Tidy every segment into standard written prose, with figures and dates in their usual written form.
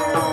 Yeah.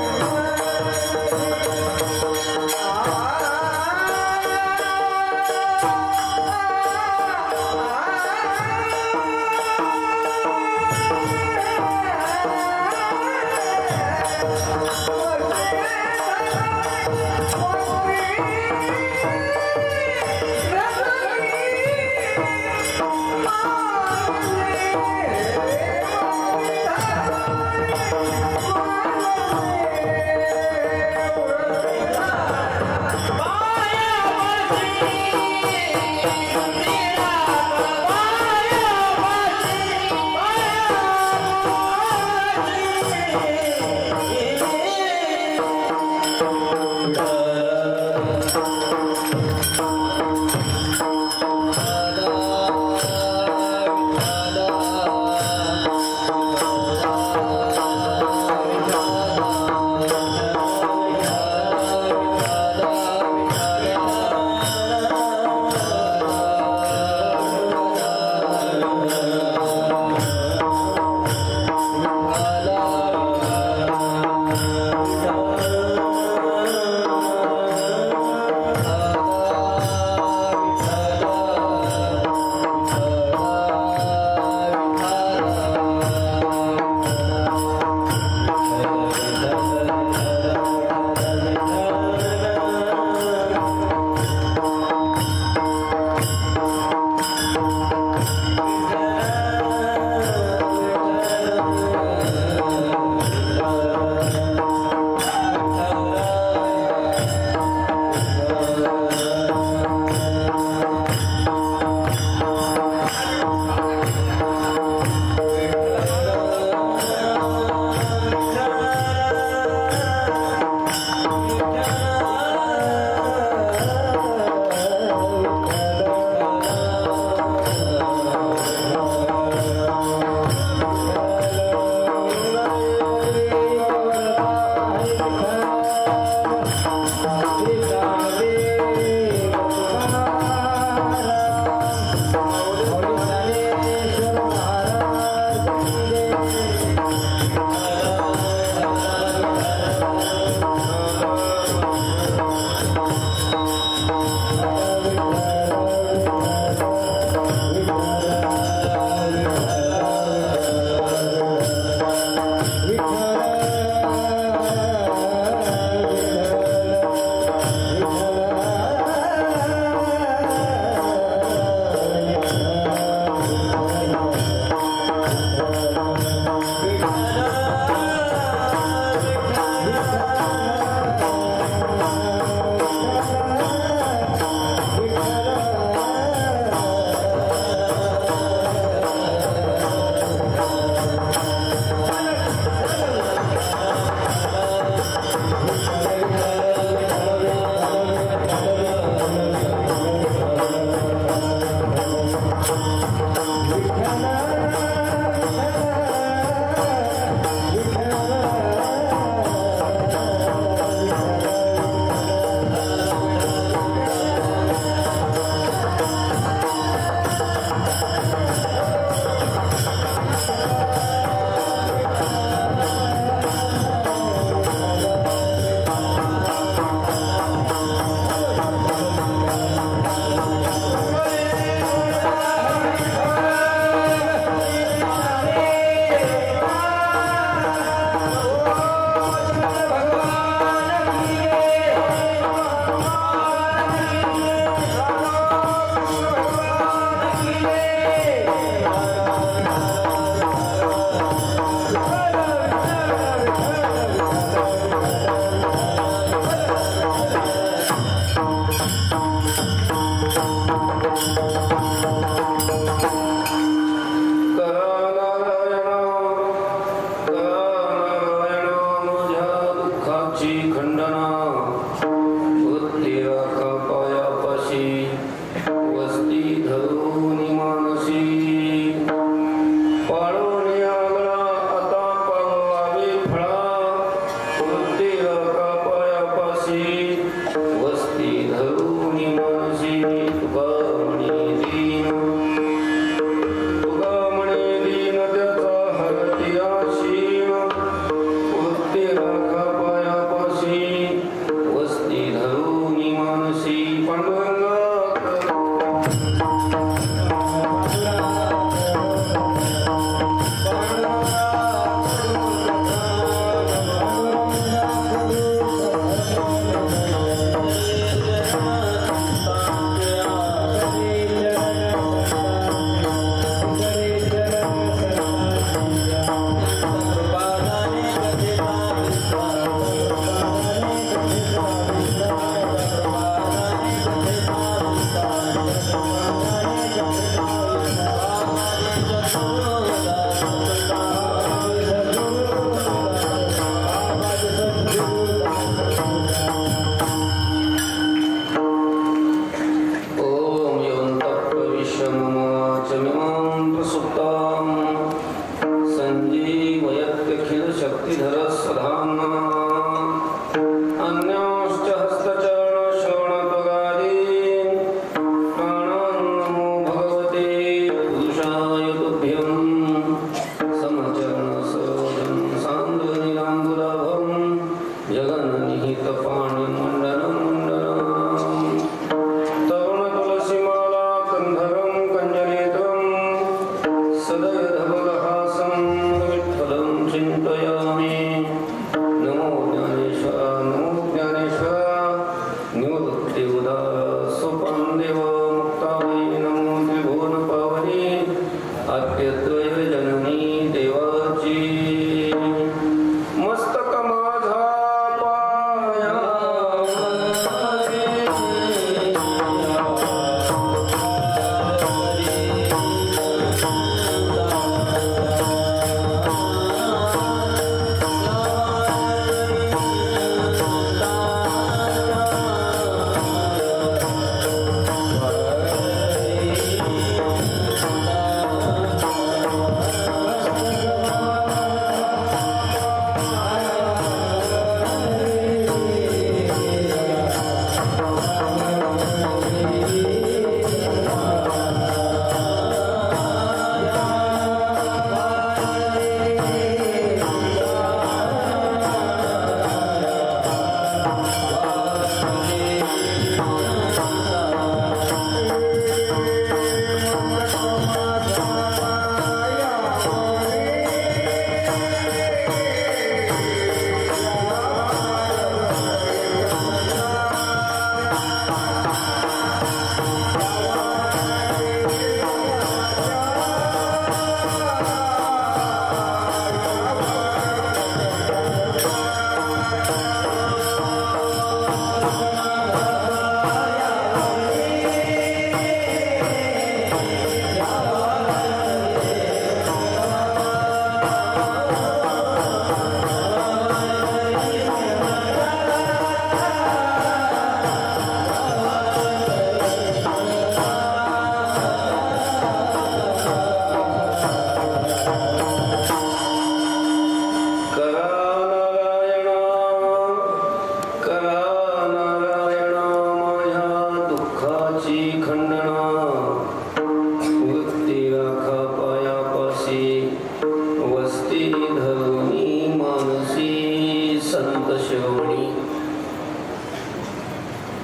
संत शिरोमणी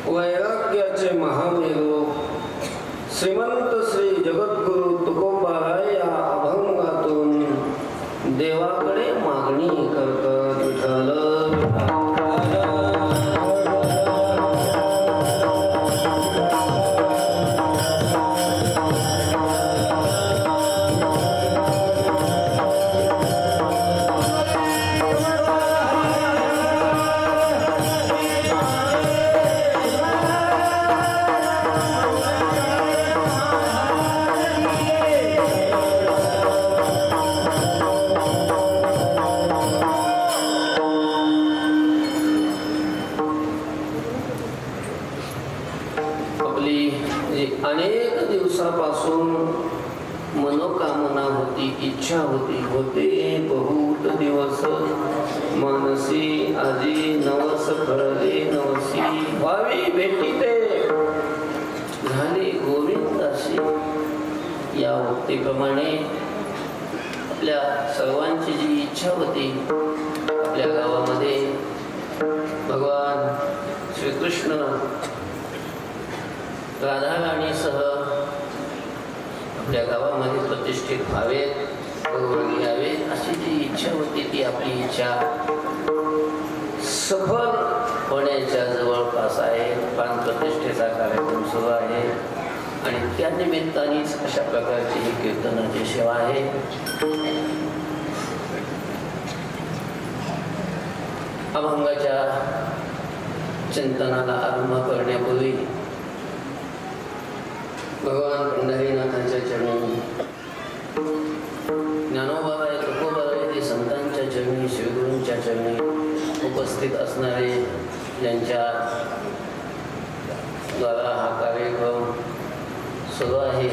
वैराग्याचे महामेरू श्रीमंत श्री जगद्गुरु तुकोबाराय या अभंगातून देवाकडे मागणी करतात. विठ्ठल अनेक दिवसापासून मनोकामना होती, इच्छा होती, होते बहुत दिवस मानसी आजी नवस फळले नवसी व्हावी भेटी ते झाली गोविंदाशी. या उक्तीप्रमाणे आपल्या सर्वांची जी इच्छा होती, आपल्या गावामध्ये भगवान श्रीकृष्ण राधा राणीसह आपल्या गावामध्ये प्रतिष्ठित व्हावेत, भगवान यावे अशी जी इच्छा होती ती आपली इच्छा सफल होण्याच्या जवळपास आहे. प्राण प्रतिष्ठेचा कार्यक्रम सुरू आहे आणि त्या निमित्तानेच अशा प्रकारची ही कीर्तनाची सेवा आहे. अभंगाच्या चिंतनाला आरंभ करण्यापूर्वी भगवान पंढरीनाथांच्या चरणी, ज्ञानोबाराय तुकोबाराय ते संतांच्या चरणी, श्रीगुरूंच्या चरणी उपस्थित असणारे, ज्यांच्या द्वारा हा कार्यक्रम सुरू आहे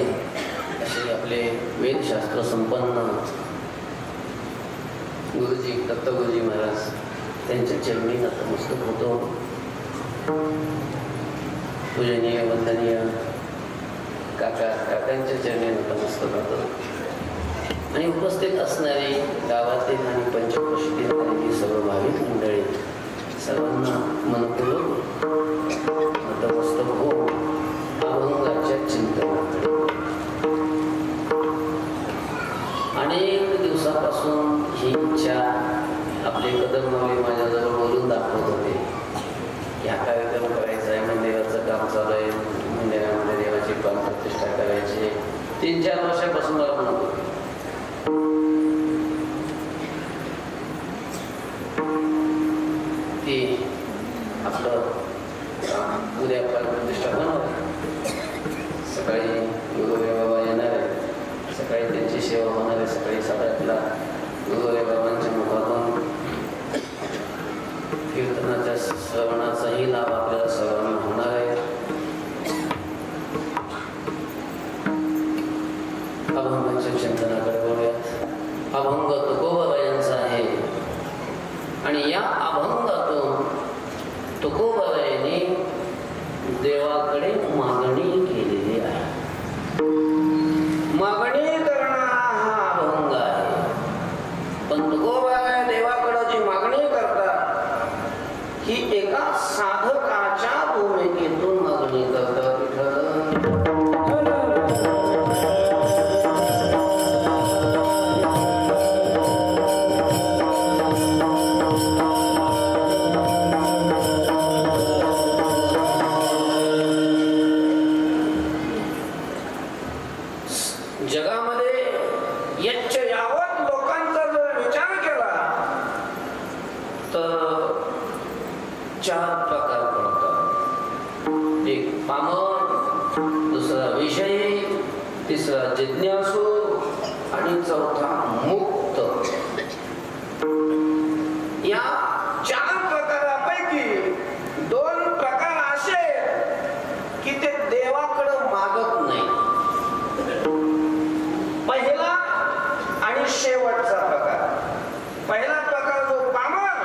असे आपले वेदशास्त्र संपन्न गुरुजी दत्तगुरुजी महाराज त्यांच्या चरणी नतमस्तक होतो. पूजनीय वंदनीय काकांच्या चरणी नतमस्तक होतो आणि उपस्थित असणारे गावातील आणि पंचक्रोशीतील सर्व भाविक मंडळी सर्वांना मनपूर्वक नतमस्तक हो. अभंगाच्या चिंतनाकडे अनेक दिवसापासून ही इच्छा आपले कदमनावे माझ्याजवळ बोलून दाखवत होते. या कार्यक्रम करायचा आहे, मंदिराचं काम चालू आहे, मंदिरामध्ये देवाची प्राण प्रतिष्ठा करायची. 3-4 वर्षापासून मला म्हणत होते. ते आपलं उद्या प्राण प्रतिष्ठा बनवते. सकाळी गुरुदेव बाबा येणार आहे, सकाळी त्यांची सेवा होणार आहे. सकाळी 7:00ला गुरुदेव बाबांच्या मुखातून कीर्तनाच्या श्रवणाचाही लाभ आपल्याला सर्वांना होणार आहे. अभंगाच्या चिंतनाकडे बोलूयात. अभंग तुकोबारायांचा आहे आणि या अभंगातून तुकोबारायांनी देवाकडे मागणी केलेली आहे. मागणी करणं हा अभंग आहे. पण तुकोबाराय देवाकडे जी मागणी करतात ही एका साधकाच्या भूमिकेतून मागणी करतात. जगामध्ये यच्च यावत लोकांचा जर विचार केला तर 4 प्रकार पडतात. एक पामर, दुसरा विषयी, तिसरा जिज्ञासू आणि चौथा मुक्त. या 4 प्रकारापैकी 2 प्रकार असे की ते देवाकडे मागत नाही. पहिला आणि शेवटचा प्रकार. पहिला प्रकार जो पामर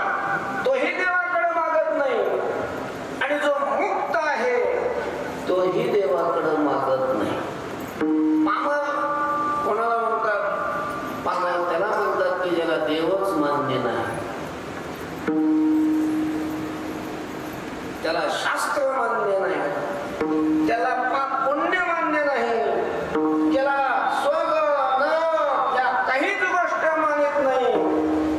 तोही देवाकडे मागत नाही आणि जो मुक्त आहे तोही देवाकडे मागत नाही. पामर कोणाला म्हणतात? पामर त्याला म्हणतात की ज्याला देवच मान्य नाही. त्याला शास्त्र मान्य नाही, त्याला पाप पुण्य मान्य नाही, त्याला स्वर्ग नरक या काहीच गोष्ट मानित नाही,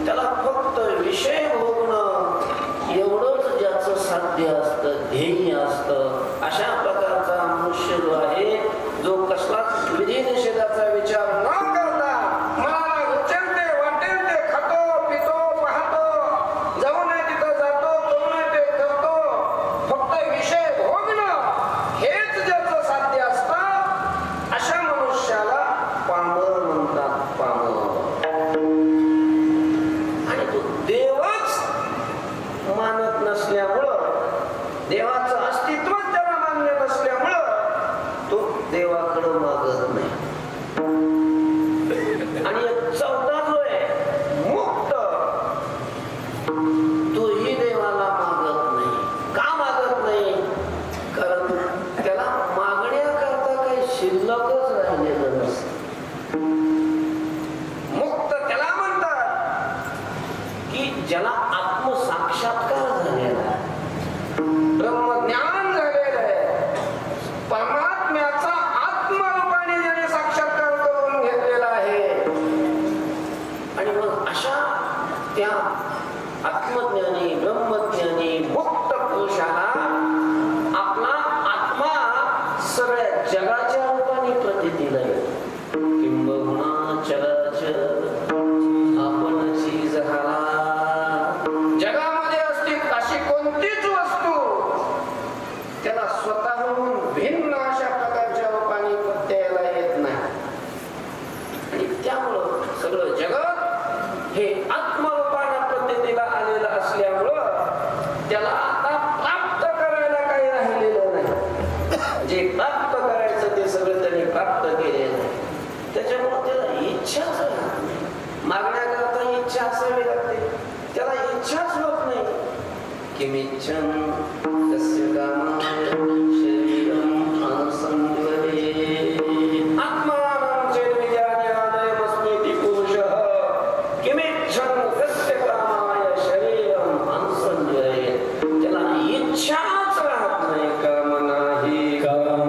त्याला फक्त विषय भोगणं एवढंच ज्याचं साध्य असतं, ध्येय असतं. अशा प्रकारचा मनुष्य जो आहे, जो कसलाच विधी निषेधाचा विचार न करता मनाला रुचेल ते वाटेल ते खातो पितो पाहतो, जाऊ नये तिथं जातो, करू नये ते करतो, फक्त विषय भोगणं हेच ज्याचं साध्य असतं, अशा मनुष्याला पामर म्हणतात. पामर. आणि तो देवच मानत नसल्यामुळं, देवाचं अस्तित्वच त्याला मान्य नसल्यामुळं तो देवाकडं मागत नाही. आणि चौथा जो आहे मुक्त, तोही देवाला मागत नाही. का मागत नाही? कारण त्याला मागण्याकरता काही शिल्लकच राहिलेलं नसतं. मुक्त त्याला म्हणतात की ज्याला आत्मसाक्षात्कार झालेला आहे, ब्रह्मज्ञान झालेलं आहे, परमात्म्याचा आत्मरूपाने ज्याने साक्षात्कार करून घेतलेला आहे. आणि मग अशा त्या आत्मज्ञानी ब्रह्मज्ञानी मुक्त पुरुषाला आपला आत्मा सगळ्या जगाच्या रूपाने प्रतीतीला येतो. किंबहुना चराचर आपणची झाला. जगामध्ये अस्तित्व अशी कोणतीच वस्तू त्याला स्वतःहून भिन्न अशा प्रकारच्या रूपाने प्रत्ययाला येत नाही. आणि त्यामुळं सगळं जगत हे आत्मरूपाने प्रतीला आलेलं असल्यामुळं त्याला आता प्राप्त करायला काही राहिलेलं नाही. जे प्राप्त करायचं ते सगळं त्यांनी प्राप्त केलेलं आहे. त्याच्यामुळं त्याला इच्छाच राहत नाही. मागण्याकरता इच्छा असावी लागते, त्याला इच्छाच होत नाही. किमिच्छं तस्य कामाय शरीरं अनुसंधते आत्मानं चेद्विजान्यादयमस्मीति पुरुषः किमिच्छं तस्य कामाय शरीरं अनुसंधते. त्याला इच्छाच राहत नाही, काम नाही, काम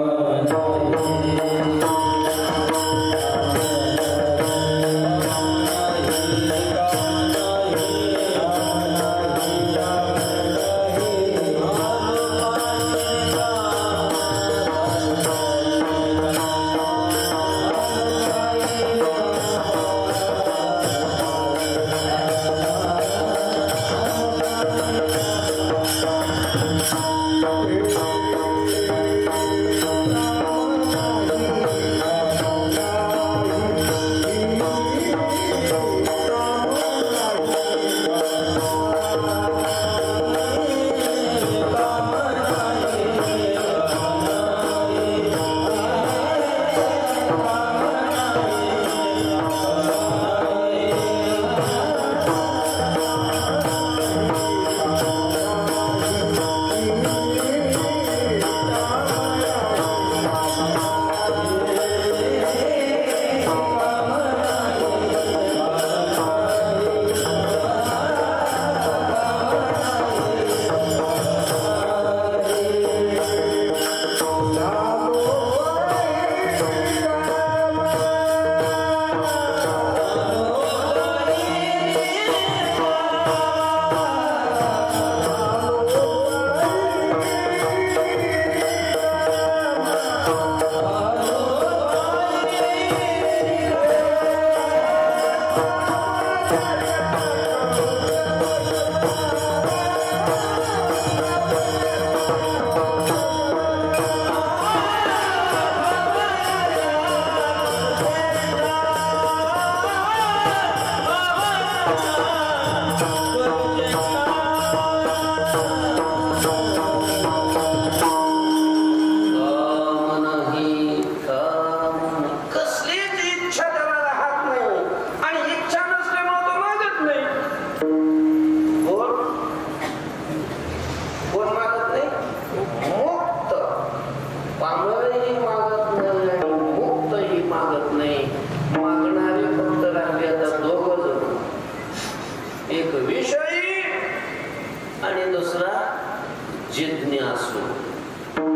जिज्ञासू.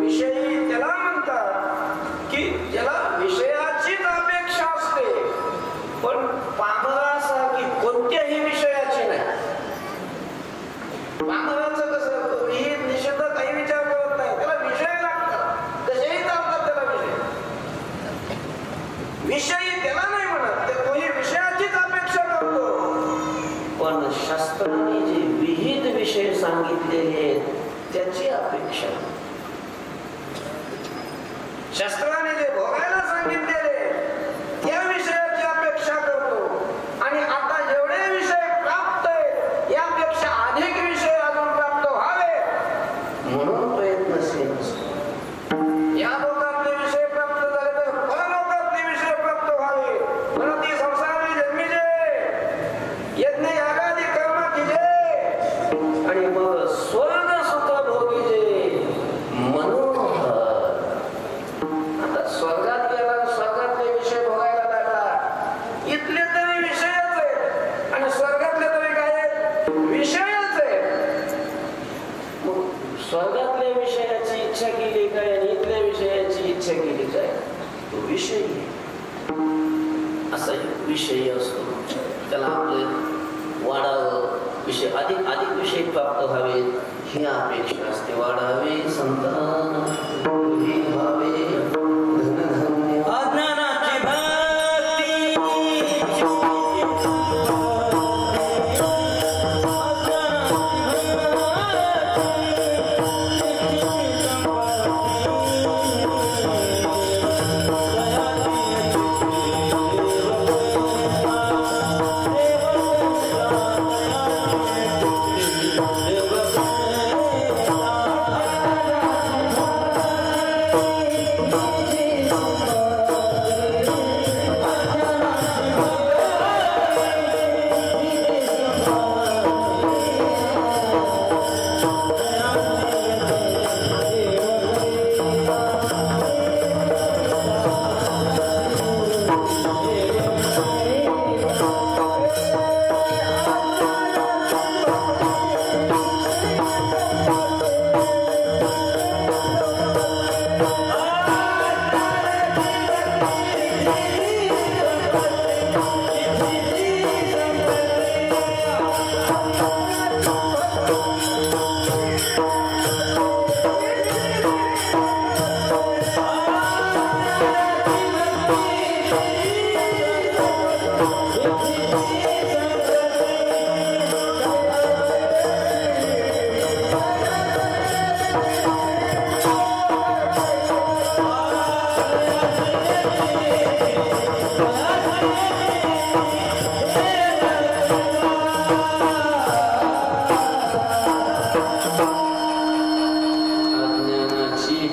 विषयी त्याला म्हणतात की ज्याला विषयाचीच अपेक्षा असते, पण पामरासारखी कोणत्याही विषयाची नाही. पामराचं कसं विहित निषेध काही विचार करत नाही, त्याला विषय लागतात, कसेही चालतात त्याला विषयी त्याला नाही म्हणत, ते तोही विषयाचीच अपेक्षा करतो. पण शास्त्राने जे विहित विषय सांगितलेले आहेत त्याची अपेक्षा. शास्त्राने जे भोगायला सांगितलेले त्या विषयाची अपेक्षा करतो. आणि आता जेवढे विषय प्राप्त आहेत यापेक्षा अधिक विषय अजून प्राप्त व्हावे म्हणून प्रयत्नशील असतो. या लोकातले विषय प्राप्त झाले तर परलोकातले विषय प्राप्त व्हावे म्हणून ती संसारी जन्मीचे यज्ञ यागादी कर्म किजे आणि मग स्वर्ग सुख भोगीजे मनोहर. आता स्वर्गात गेला, स्वर्गातले विषय भोगायला लागला. इथले तरी विषयच आहेत आणि स्वर्गातले तरी काय आहेत? विषयच आहेत. मग स्वर्गातल्या विषयाची इच्छा केली काय आणि इथल्या विषयाची इच्छा केली काय? तो विषय असा एक विषय असतो, त्याला आपलं वाढावं, विषय अधिक अधिक विषय प्राप्त व्हावे ही अपेक्षा असते. वाढावे संतान व्हावे धनधान्य. अज्ञानाची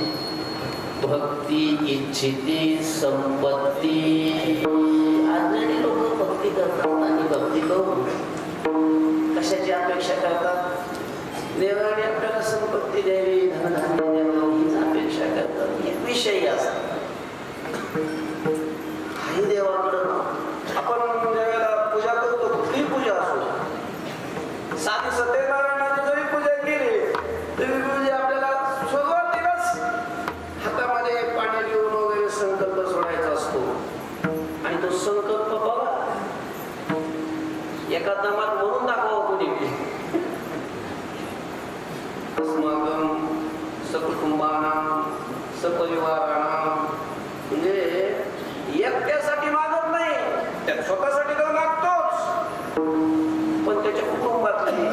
भक्ती इच्छिती संपत्ती. अज्ञानी लोक भक्ती करतात आणि भक्ती करून कशाची अपेक्षा करतात? देवाने आपल्याला संपत्ती द्यावी, धनधान्य द्यावं हीच अपेक्षा करतात. एक विषय असतात. काही देवाकडं आपण ज्यावेळेला पूजा करतो, कुठली पूजा असो, साधी सत्यनारायणाची जरी पूजा केली तरी पूजा आपल्याला सुरुवातीलाच हातामध्ये पाणी घेऊन वगैरे संकल्प सोडायचा असतो. आणि तो संकल्प बघा एका दमात म्हणून दाखवा कोणी. अस्माकं सकुटुंबानां सपरिवाराणां, म्हणजे एकट्यासाठी मागत नाही, त्या स्वतःसाठी तर मागतोच, पण त्याच्या कुटुंबातले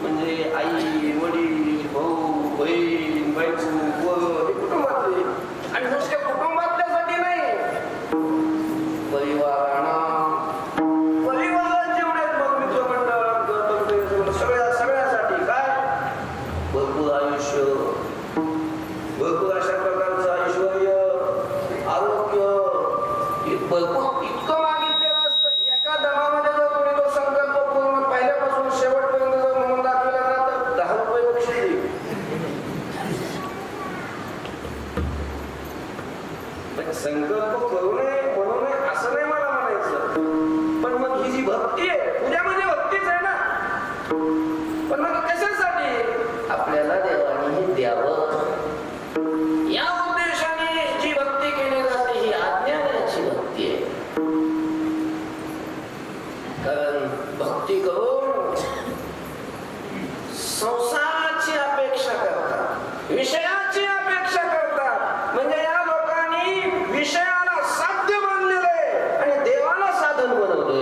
म्हणजे आई वडील भाऊ बहीण बायको हे कुटुंबातले. आणि नुसत्या कुटुंबातल्यासाठी नाही, परिवारांना परिवारात जेवढे मग मित्रमंडळ सगळ्यासाठी काय भरपूर आयुष्य, भरपूर अशा प्रकारचं ऐश्वर, आरोग्य भरपूर इतकं मागितलेलं असतं. एका दमामध्ये जर कोणी तो संकल्प पूर्ण पहिल्यापासून शेवटपर्यंत जर म्हणून दाखवला ना तर 10 रुपये बक्षीस देईल. संकल्प करू नये म्हणू नये असं नाही मला म्हणायचं, पण मग ही जी भक्ती आहे, पूजा म्हणजे भक्तीच आहे ना. पण मग कशासाठी? आपल्याला देवाने विषयाची अपेक्षा करतात. म्हणजे या लोकांनी विषयाला साध्य मानलेले आणि देवाला साधन बनवले.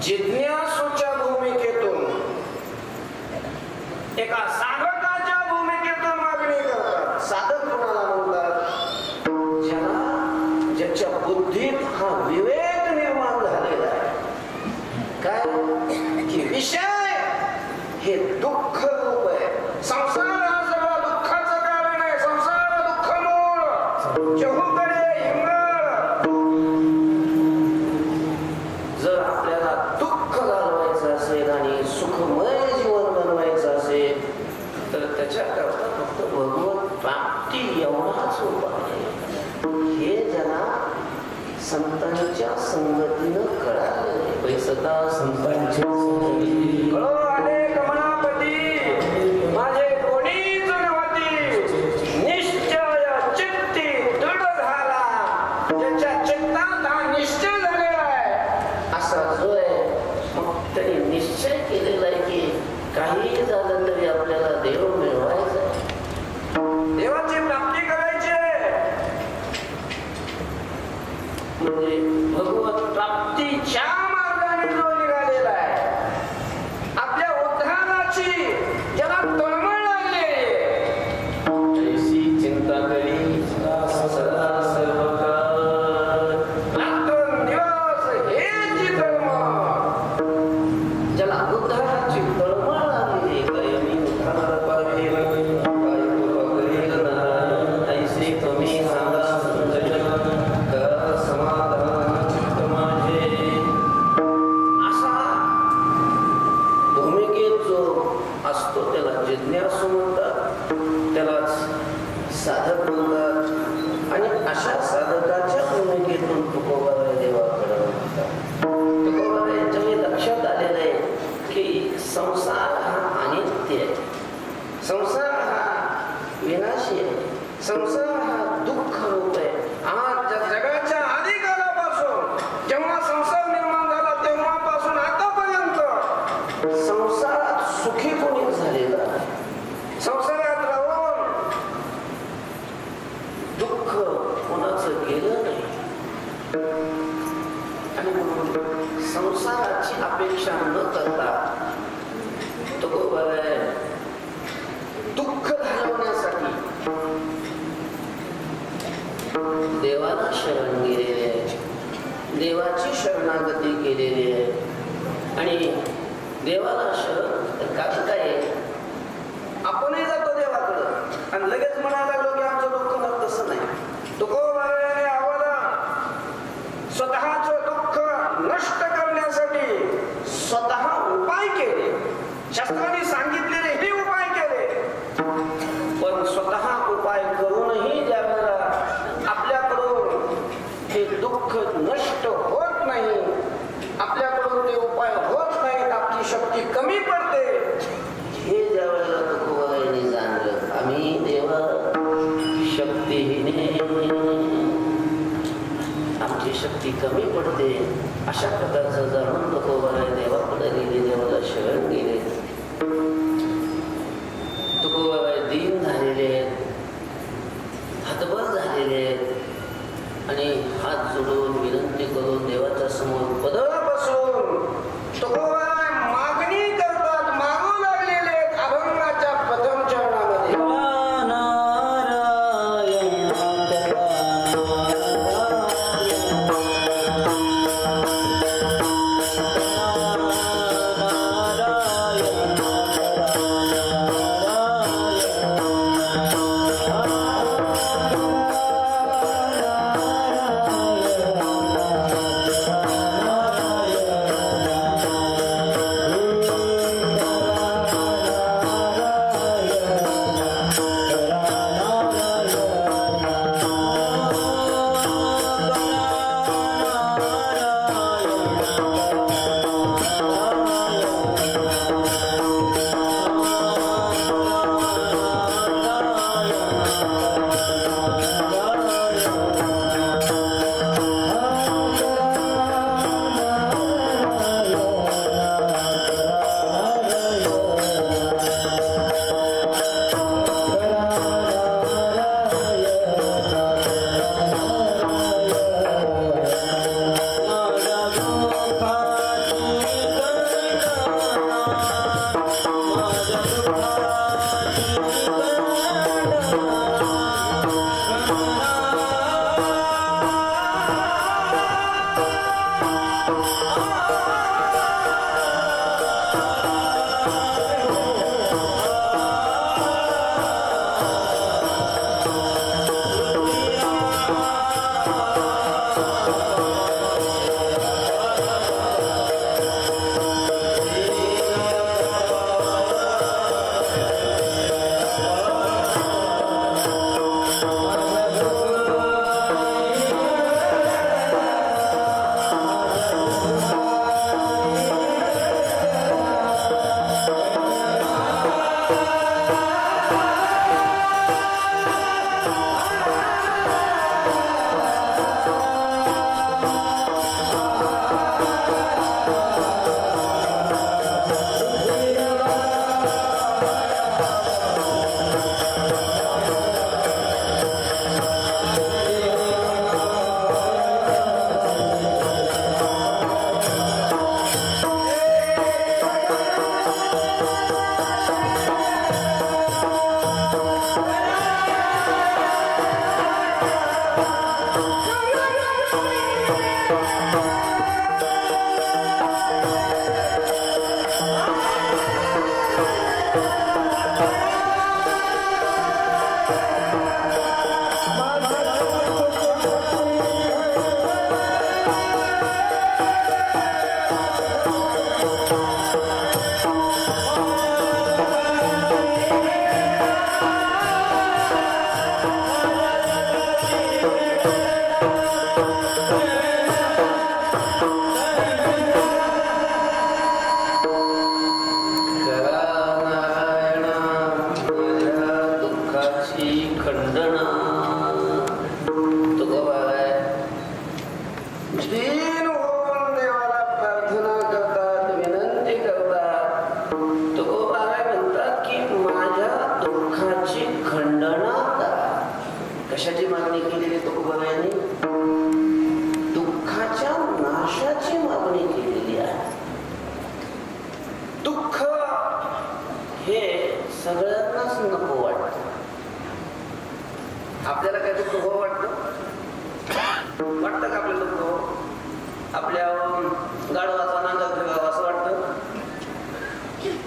जिज्ञासूच्या भूमिकेतून एका साधकाच्या भूमिकेतून मागणी करतात. साधक कोणाला म्हणतात? ज्याच्या बुद्धीत हा विवेक निर्माण झालेला आहे काय की विषय हे दुःख रूप आहे. संसार हा सगळा दुःखाचं कारण आहे. संसार दुःख मूळ चहूकडे हिंगळ. जर आपल्याला दुःख घालवायचं असेल आणि सुखमय जीवन बनवायचं असेल तर त्याच्याकरता फक्त भगवत प्राप्ती एवढाच उपाय आहे. हे ज्यांना संतांच्या संगतीनं कळालं. पैसता संतांच्या संगती अनेक मनापती माझे कोणीच नव्हती. निश्चय चित्ती दृढ झाला. ज्याच्या चित्तात हा निश्चय झालेला आहे असा जो आहे मग त्यांनी निश्चय केलेला आहे की काही झालं तरी आपल्याला देव मिळवायचा आहे. देवाची प्राप्ती करायची आहे. म्हणजे भगवत प्राप्तीच्या मार्गाने जो निघालेला आहे. आपल्या उद्धाराची ज्याला तळमळ लागली ऐशी चिंता करी सदा सर्व रात्रंदिवस हेची तळमळ. ज्याला उद्धाराची तळमळ लागली कायमी उद्धार पावे ऐशी तुम्ही सांगा समाधान चित्त माझे. असा भूमिकेत जो असतो त्याला जिज्ञासू म्हणतात. त्यालाच साधक म्हणतात. आणि अशा साधकाच्या भूमिकेतून तुकोबाराय देवाकडे म्हणतात. तुकोबाराय यांच्या हे लक्षात आलेलं आहे की संसार हा अनित्य आहे. संसार हा विनाशी आहे. संसार हा दुःख रूप आहे. आज जगाच्या आधी कालापासून जेव्हा संसार निर्माण झाला तेव्हापासून आतापर्यंत संसारात सुखी कोणी झालेला नाही. संसारात राहून दुःख कोणाचं गेलं नाही. आणि म्हणून संसाराची अपेक्षा न करता तुकोबाराय दुःख घालवण्यासाठी देवाला शरण गेलेले आहे. देवाची शरणागती केलेली आहे. आणि देवाला शरण काय आपणही जातो देवाकडं आणि लगेच म्हणायला लागलो की आमचं दुःख नव्हतं. तसं नाही. तुकोबारायाने आम्हाला स्वतःचं दुःख नष्ट करण्यासाठी स्वतः उपाय केले. शास्त्राने सांगितलेले हे उपाय केले. पण स्वतः उपाय करूनही ज्यावेळेला आपल्याकडून हे दुःख नष्ट होत नाही, आपल्याकडून ते उपाय होत नाहीत, आपली शक्ती कमी पडते, हे ज्या वेळेला तुकोबारायांनी जाणलं आम्ही देवा शक्तीहीने आमची शक्ती कमी पडते अशा प्रकारचं जाणून तुकोबाराय देवाकडे गेले. देवाला शरण गेले. तुकोबाराय दीन झालेले आहेत. हातभर झालेले आहेत. आणि हात जोडून विनंती करून देवाच्या समोर पदर बसून तुकोबाराय मागणी करतात. मागू लागलेले आहेत अभंगाच्या प्रथम चरणामध्ये. Thank you. काय दुःख हो वाटतं का आपलं दुःख हो? आपल्या गाढवाचा नांगा फिरावा असं वाटतं?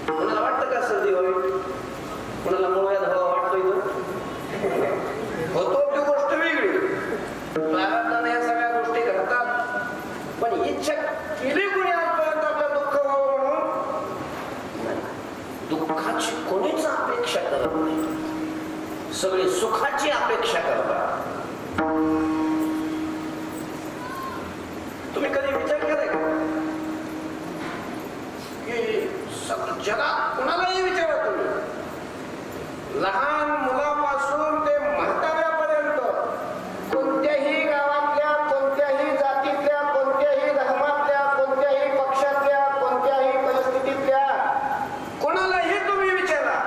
कोणाला वाटतं का सर्दी होईल? कोणाला मुळव्याध व्हावा वाटतोय होतो ती गोष्ट वेगळी. प्रारब्धाने या सगळ्या गोष्टी घडतात, पण इच्छा केली कोणी आजपर्यंत आपलं दुःख व्हावं म्हणून? दुःखाची कोणीच अपेक्षा करत नाही, सगळे सुखाची अपेक्षा करतात. तुम्ही कधी विचार केलाय का की जगात कुणालाही विचारा तुम्ही, लहान मुलापासून ते म्हाताऱ्यापर्यंत, कोणत्याही गावातल्या, कोणत्याही जातीतल्या, कोणत्याही धर्मातल्या, कोणत्याही पक्षातल्या, कोणत्याही परिस्थितीतल्या कोणालाही तुम्ही विचारा,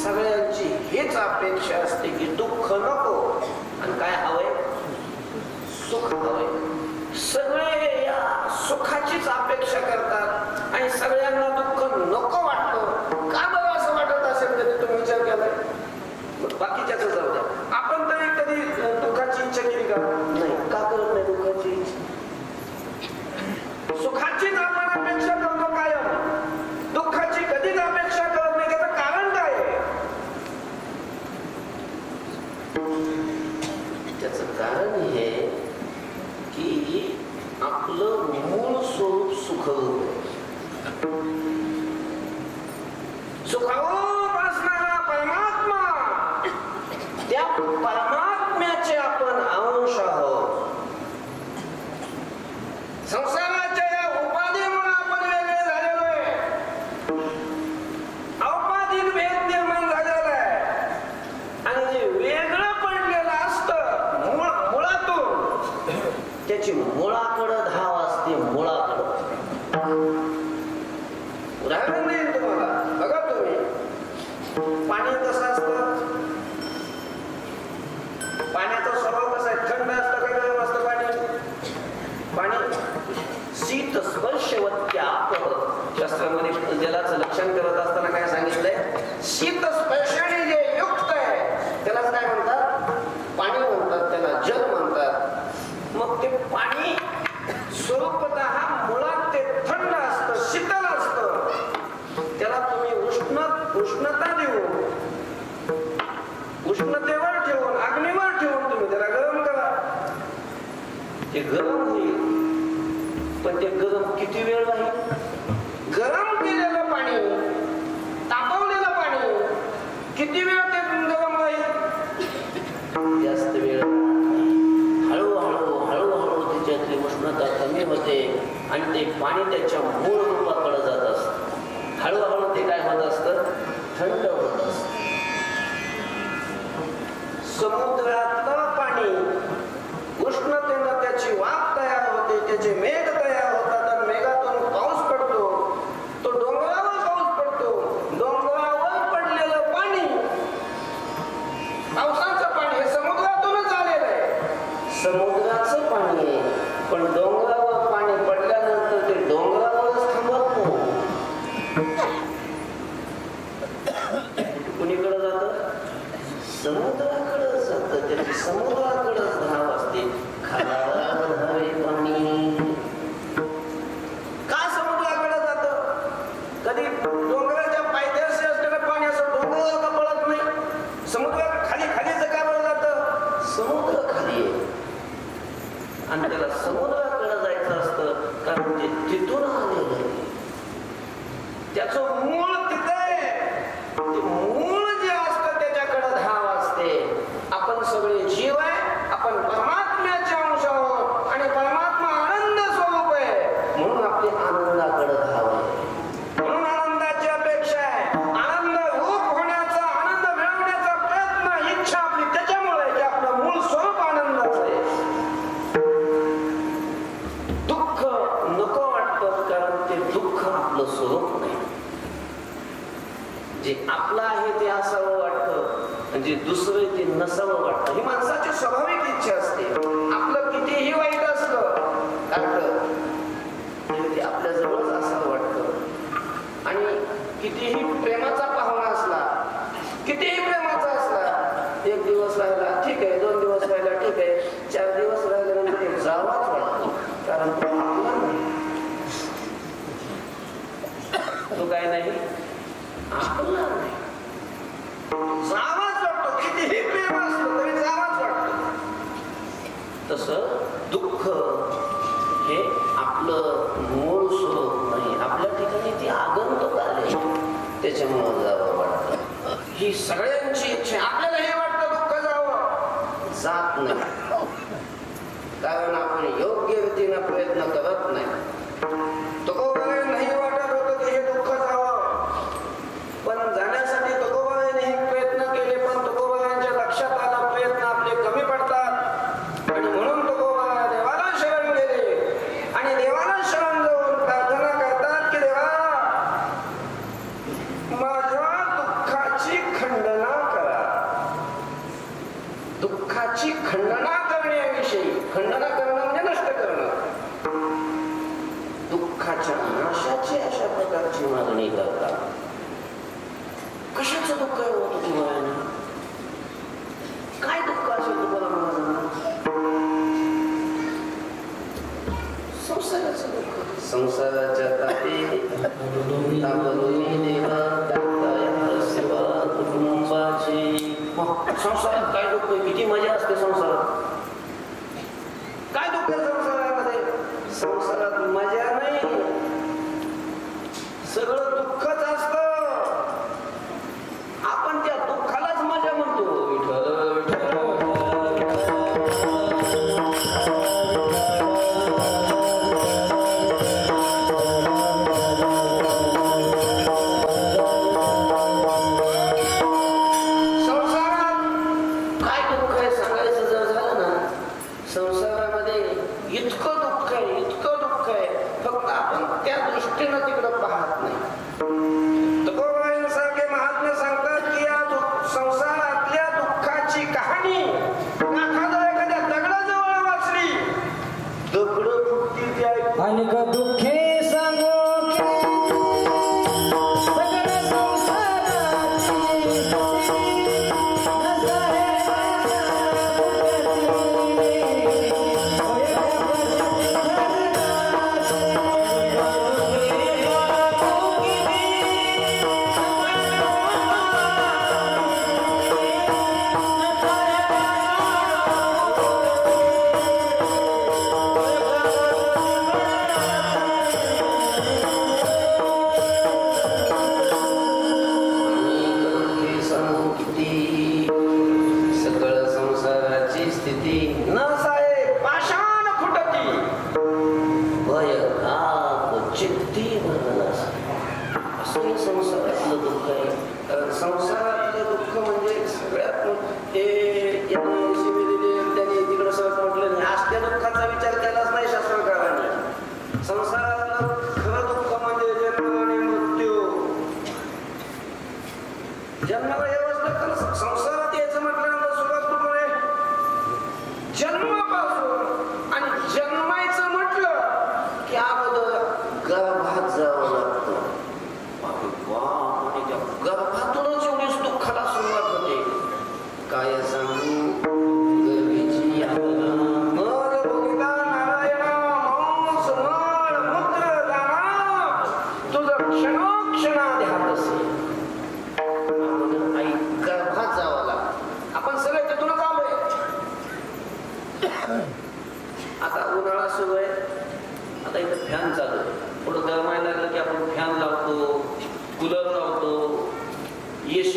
सगळ्यांची हीच अपेक्षा असते की दुःख नको आणि काय हवंय? सुख हवंय. सगळे या सुखाचीच अपेक्षा करतात आणि सगळ्यांना दुःख नको वाटतं. का बरं असं वाटत असेल कधी तुम्ही विचार केलाय? बाकीच्याच जाऊ द्या, आपण तरी कधी दुःखाची इच्छा केली का? नाही. का करत नाही दुःखाची इच्छा? सुखाचीच आपण अपेक्षा करतो कायम, दुःखाची कधीच अपेक्षा करत नाही. त्याचं कारण काय आहे? त्याचं कारण हे की आपलं मूळ स्वरूप सुखावूप असणारा परमात्मा, त्या परमात्म्याचे आपण अंश आहोत. संसाराच्या या उपाधीमुळे आपण वेगळे झालेलो आहे, औपाधीन भेद निर्माण झालेला आहे. आणि जे वेगळं पडलेलं असतं मुळातून, त्याची मुळाकडं धाव असते. मुळाकडं उदाहरण देईन तुम्हाला. बघा तुम्ही, पाणी कसं असतं? पाण्याचा स्वभाव कसा आहे? थंड असतं का गरम असतं पाणी? पाणी शीत स्पर्शवत्या शास्त्रामध्ये जलाचं लक्षण करत असताना काय सांगितलंय? शीत स्पर्शाने जे युक्त आहे त्यालाच काय म्हणतात? पाणी म्हणतात, त्याला जल म्हणतात. मग ते पाणी स्वरूपतः मुळात ते थंड असतं, शीतल असतं. त्याला तुम्ही उष्णता देऊन, उष्णतेवर ठेवून, अग्नीवर ठेवून तुम्ही त्याला गरम करा, ते गरम होईल. पण ते गरम किती वेळ राहील? गरम केलेलं पाणी, तापवलेलं पाणी किती वेळ ते गरम राहील? जास्त वेळ. हळूहळू त्याच्यातली उष्णता कमी होते आणि ते पाणी त्याच्या मूळ रूपाकडे जात असतं. हळूहळू ते काय होत असतं? थंड होत असतं. समुद्रातलं पाणी उष्णतेनं त्याची वाफ तयार होते, त्याचे मेघ तयार होतात आणि मेघातून पाऊस पडतो. तो डोंगरावर पाऊस पडतो. डोंगरावर पडलेलं पाणी, पावसाचं पाणी हे समुद्रातूनच आलेलं आहे. समुद्राचं पाणी आहे, पण डोंगरावर पाणी पडल्यानंतर ते डोंगरावरच थांबत नाही. कुणीकडे जात? समुद्राकडे जात. त्याची समुद्राकडेच धाव असते. खालावर हवे पाणी. का समुद्राकडे जात? कधी डोंगराच्या पायथ्याशी असलेलं पाणी असं डोंगरावर का पडत नाही? समुद्रा खाली खालीच का बरं जात? समुद्र खाली आहे आणि त्याला समुद्राकडे जायचं असतं, कारण ते तिथून आलेलं आहे. त्याचं मूळ तिथं आहे. ते मूळ जे असतं त्याच्याकडे धाव असते. आपण सगळे जीव आहे, आपण परमात्म्याचे अंश आहोत आणि परमात्मा आनंद स्वरूप आहे, म्हणून आपली आनंदाकडे धाव आहे. म्हणून आनंदाची अपेक्षा आहे. आनंद रूप होण्याचा, आनंद मिळवण्याचा प्रयत्न, इच्छा आपली त्याच्यामुळे की आपलं मूळ स्वरूप आनंदाचं आहे. दुःख नको वाटतं, कारण ते दुःख आपलं स्वरूप नाही. जे आपलं आहे ते असावं वाटतं, जे दुसरं ते नसावं वाटतं. ही माणसाची स्वाभाविक इच्छा असते. आपलं कितीही वाईट असलं ते आपल्या जवळच असावं वाटतं. आणि कितीही प्रेमाचा पाहुणा असला, कितीही प्रेमाचा असला, एक दिवस राहिला तसं दुःख हे आपलं मूळ स्वरूप नाही, आपल्या ठिकाणी ती आगंतुक आले त्याच्यामुळं जावं वाटतं. ही सगळ्यांची इच्छा. आपल्याला हे वाटतं दुःख जावं, जात नाही, कारण आपण योग्य रीतीनं प्रयत्न करत नाही. तुकोबाराय नाही वाटत होतं की हे दुःख जावं, पण जाण्यासाठी तुकोबारायने हे प्रयत्न केले, पण तुकोबारायांच्या लक्षात आला प्रयत्न आपले कमी पडतात आणि म्हणून तुकोबाराय देवाला शरण गेले आणि देवाला शरण जाऊन प्रार्थना करतात की देवा माझ्या दुःखाची खंडना करा. दुःखाची खंडना करण्याविषयी, खंडना करणं म्हणजे नष्ट करणं, दुःखाच्या नाशाची अशा प्रकारची मागणी करतात. कशाचं दुःख होतं तुम्हाला? काय दुःख असेल तुम्हाला म्हणाला? संसाराचं दुःख. संसाराच्या तापी कुटुंबाची. संसारात काय दुःख, किती मजा असते संसारात. काय दुःख संसारामध्ये? संसारात मजा नाही, सगळं दुःखच असतं. आपण त्या दुःखालाच मजा म्हणतो. विठ्ठल विठ्ठल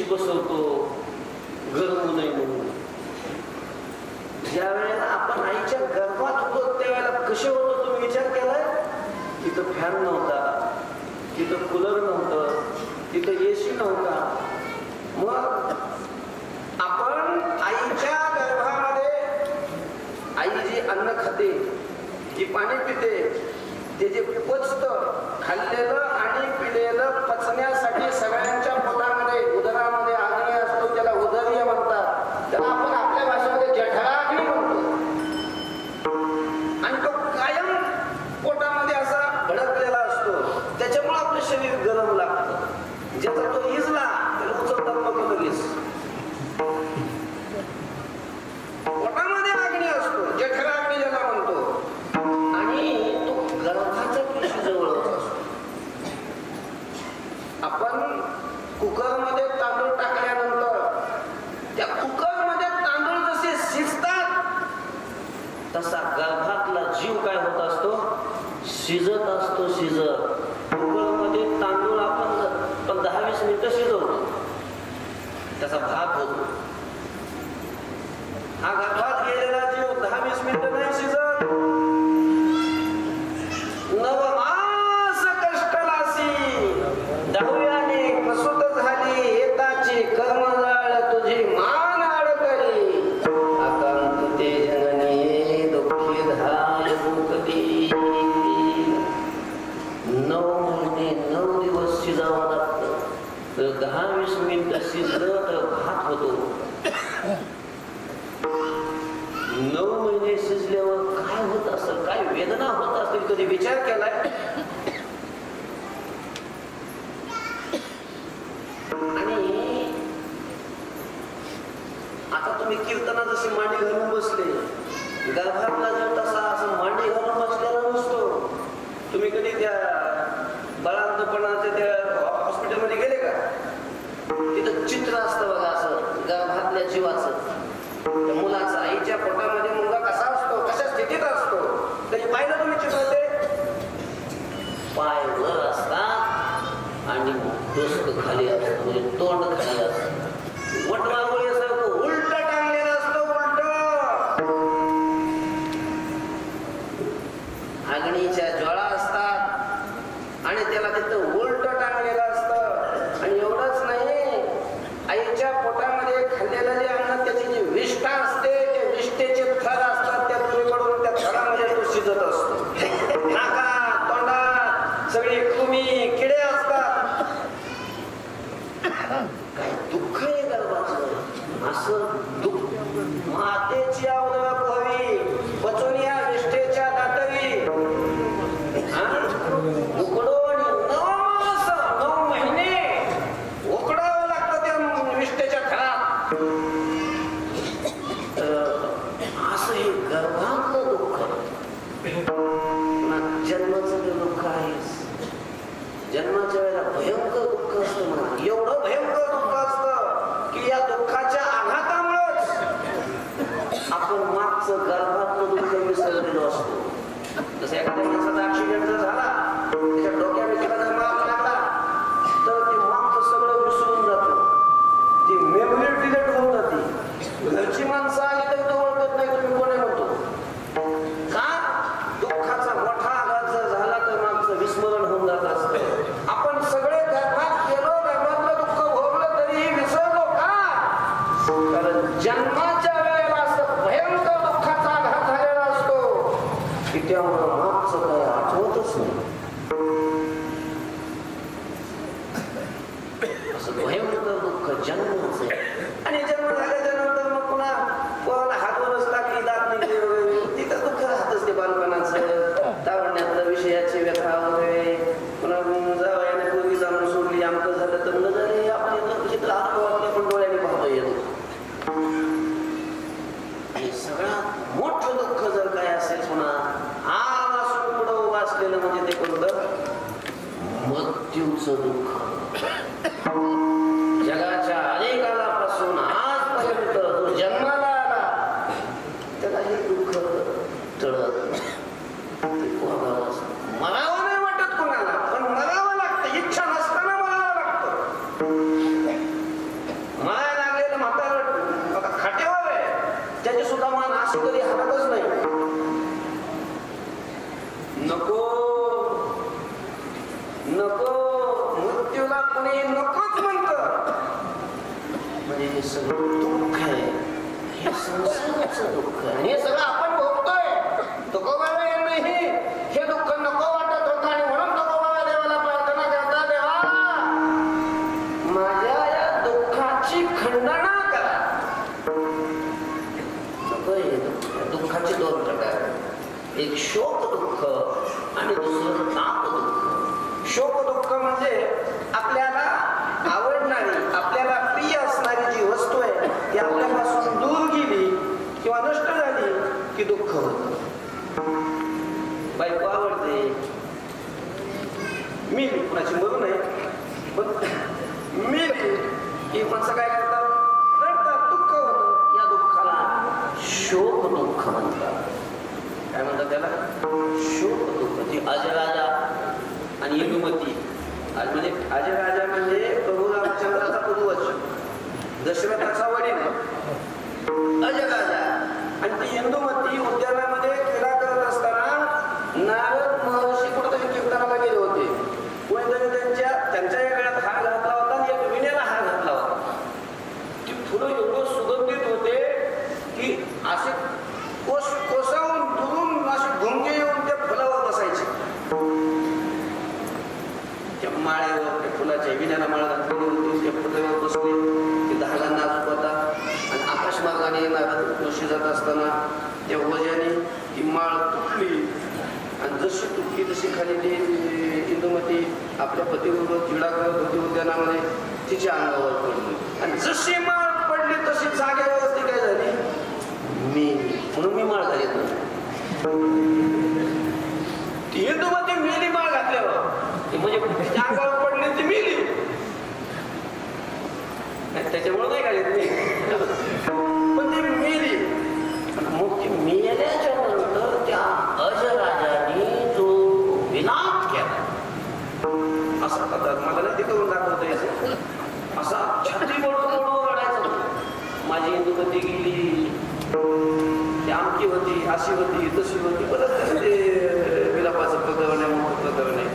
बसवतो गरम नये म्हणून. ज्या वेळेला आपण आईच्या गर्भात होतो त्यावेळेला कसे होतो तुम्ही विचार केलाय? तिथं फॅन नव्हता, तिथं कूलर नव्हतं, तिथं एसी नव्हता. मग आपण आईच्या गर्भामध्ये आई जी अन्न खाते, जी पाणी पिते, ते जे पचतं, खाल्लेलं आणि पिलेलं पचण्यासाठी सगळ्यांच्या पोटामध्ये उदरामध्ये अग्नी असतो, त्याला उदर्य म्हणतात. त्याला आपण आपल्या भाषेमध्ये जठराग्नी म्हणतो. आणि तो कायम पोटामध्ये असा भडकलेला असतो, त्याच्यामुळे आपलं शरीर गरम लागतं. ज्याचा तो इजला त्याला उचलतात मग लगेच. पोटामध्ये अग्नी असतो, जठराग्नी ज्याला म्हणतो, आणि तो गर्भाच्या पिशी जवळच असतो. आपण कुकर शिजत असतो शिजत. कुकरमध्ये तांदूळ आपण 10-20 मिनिटं शिजवतो, त्याचा भात होतो. हा गर्भात गेलेला जीव 10-20 मिनिटं नाही शिजत. नवमास कष्टलासी 10व्याने प्रसूत झाली, येताची कर्मजाळ तुझी मान अडकली. आकांत ते जननी दुःखी धाय दुःखी. 9 महिने 9 दिवस शिजावं लागतं. तर 10-20 मिनिटं शिजलं तर भात होतो. 9 महिने शिजल्यावर काय होत असेल, काय वेदना होत असतील, कधी विचार केलाय? आणि आता तुम्ही कीर्तना जशी मांडी घालून बसले, गर्भातला जीव तसा असं मांडी घालून बसलेला नसतो. तुम्ही कधी त्या बाळांतपणाच्या त्या हॉस्पिटलमध्ये गेले का? तिथं चित्र असतं बघा, असं गर्भातल्या जीवाचं, मुलाचा. आईच्या पोटामध्ये मुलगा कसा असतो, कशा स्थितीत असतो, कधी पाहिलं तुम्ही चित्र? ते पाय वर असतात आणि डोसकं खाली असतं, म्हणजे तोंड खाली असतं. वटवाघुळीसारखं उलट टांगलेलं असतं, उलट. अग्नीच्या ज्वाळा असतात आणि त्याला तिथं उलट टांगलेलं असतं. आणि एवढंच नाही, आईच्या पोटामध्ये खाल्लेलं जे अन्न, त्याची जी विष्ठा असते, ते विष्ठेचे थर असतात, त्या दोन्हीकडून त्या थरामध्ये तो शिजत असतो. नाकात, तोंडात सगळी कृमी किडे असतात. काय दुःख आहे गर्भाचं, असं दुःख. मातेची अवदळा पोहावी, पचून या विष्ठेच्या दाटवी. उकडो आणि 9 महिने उकडावं लागतं त्या विष्ठेच्या थरात. असं हे गर्भातलं दुःख. जन्माचं ते दुःख आहेच. जन्माच्या वेळेला भयंकर दुःख असतं म्हणा. एवढं भयंकर दुःख असतं की या दुःखाच्या आघातामुळेच आपण मागचं गर्भातलं दुःख विसरलेलो असतो. जसं एखाद्या माणसाचा ऍक्सिडेंट जर झाला, त्याच्या डोक्यावर एखादा मार लागला, तर ते मागचं सगळं विसरून जातं. ती मेमरी डिलीट होऊन जाते. घरची माणसं आली तरी तो ओळखत नाही तुम्ही कोणी म्हणतो. का? दुःखाचा मोठा आघात जर झाला तर मागचं विस्मरण होऊन जात असतं. आपण सगळे गर्भात गेलो, गर्भातलं दुःख भोगलं, तरीही विसरलो का? कारण जन्माच्या वेळेला असं भयंकर दुःखाचा आघात झालेला असतो की त्यामुळे मागचं काय आठवतच नाही. असं भयंकर दुःख जन्माचं. आणि जन्म झाल्याच्या नंतर मग पुन्हा पोराला हातवरच लागली, दात निघले वगैरे, तिथं दुःख राहतच ते बालपणाचं. तावडण्यातलं विषयाची व्यथा वगैरे. पुन्हा जावयाने पूर्वी जाणून सोडली, आमचं झालं तर न झाले, आपण चित्र हातवाटले पण डोळ्याने पाहतो येतो. आणि सगळ्यात मोठं दुःख जर काय असेल पुन्हा आज असून पुढं उभं असलेलं म्हणजे ते कोणतं? मृत्यूचं दुःख. जगाच्या अनेक कालापासून आजपर्यंत तो जन्माला आला, त्याला हे दुःख टळत नाही. मरावं नाही वाटत कोणाला, पण मरावं लागतं. इच्छा नसताना मरावं लागतं. माया लागलेलं म्हातारं बघा खाटेवर आहे, त्याची सुद्धा मान अशी कधी हलतच नाही. नको नको, मृत्यूला कोणी नकोच म्हणतं. म्हणजे हे सगळं दुःख आहे, हे संसाराचं दुःख आहे. आणि हे सगळं आपण भोगतोय. तुकोबाबा यांनाही हे दुःख नको वाटत होतं आणि म्हणून तुकोबाबा देवाला प्रार्थना करता, देवा माझ्या या दुःखाची खंडना करा. नको हे दुःखाचे 2 प्रकार, एक शोक दुःख आणि दुसरं ताप दुःख. शोक दुःख म्हणजे आपल्याला आवडणारी, आपल्याला प्रिय असणारी जी वस्तू आहे ती आपल्यापासून दूर गेली किंवा नष्ट झाली की दुःख होतं. बायको आवडते, मी कुणाची मरू नये, पण मी ही माणसं काय करतात? रडतात, दुःख होतं. या दुःखाला शोक दुःख म्हणतात. काय म्हणतात त्याला? शोक दुःख. ती अजरा म्हणजे अजराजा म्हणजे प्रभू रामचंद्राचा पूर्वज, दशरथाचा वडील अजराजा. आणि ती इंदुमती उद्यानामध्ये क्रीडा करत असताना नारद महर्षी कुठेतरी कीर्तनाला गेले होते. कोणीतरी त्यांच्या गळ्यात हार घातला होता आणि एक विण्याला हार घातला होता. ती फुलं एवढं सुगंधित होते की असे कोसावून दुरून असे भुंगे येऊन त्या फुलावर बसायचे. त्या माळ्यावर त्या फुलाच्या विण्याला माळ घातलेली होती, त्या फुलावर बसले. ते धागा नाजूक होता आणि आकाशमार्गाने नारद ऋषी जात असताना त्या वजाने ती माळ तुटली आणि जशी तुटली तशी खाली ती इंदुमती आपल्या पतीबरोबर क्रीडा करत होती उद्यानामध्ये, तिच्या अंगावर पडली. आणि जशी माळ पडली तशी जागेवरती काय झाली, मी म्हणून मी माळ घालीत नाही. ती इंदुमती मेली माळ घातल्यावर, म्हणजे तिच्या अंगावर पडली ती मेली, त्याच्यामुळे नाही घालीत मी, पण ती मेली. मग ती मेल्याच्या नंतर त्या अजराजाने जो विनाश केला असा पदार्थ मला नाही ते करून दाखवता यायचं. असा छाती बळून रडायचं, माझी इंदुमती गेली, ती आमकी होती, अशी होती, तशी होती, बरंच ते विलापाचं प्रकरण आहे, मोठं प्रकरण आहे.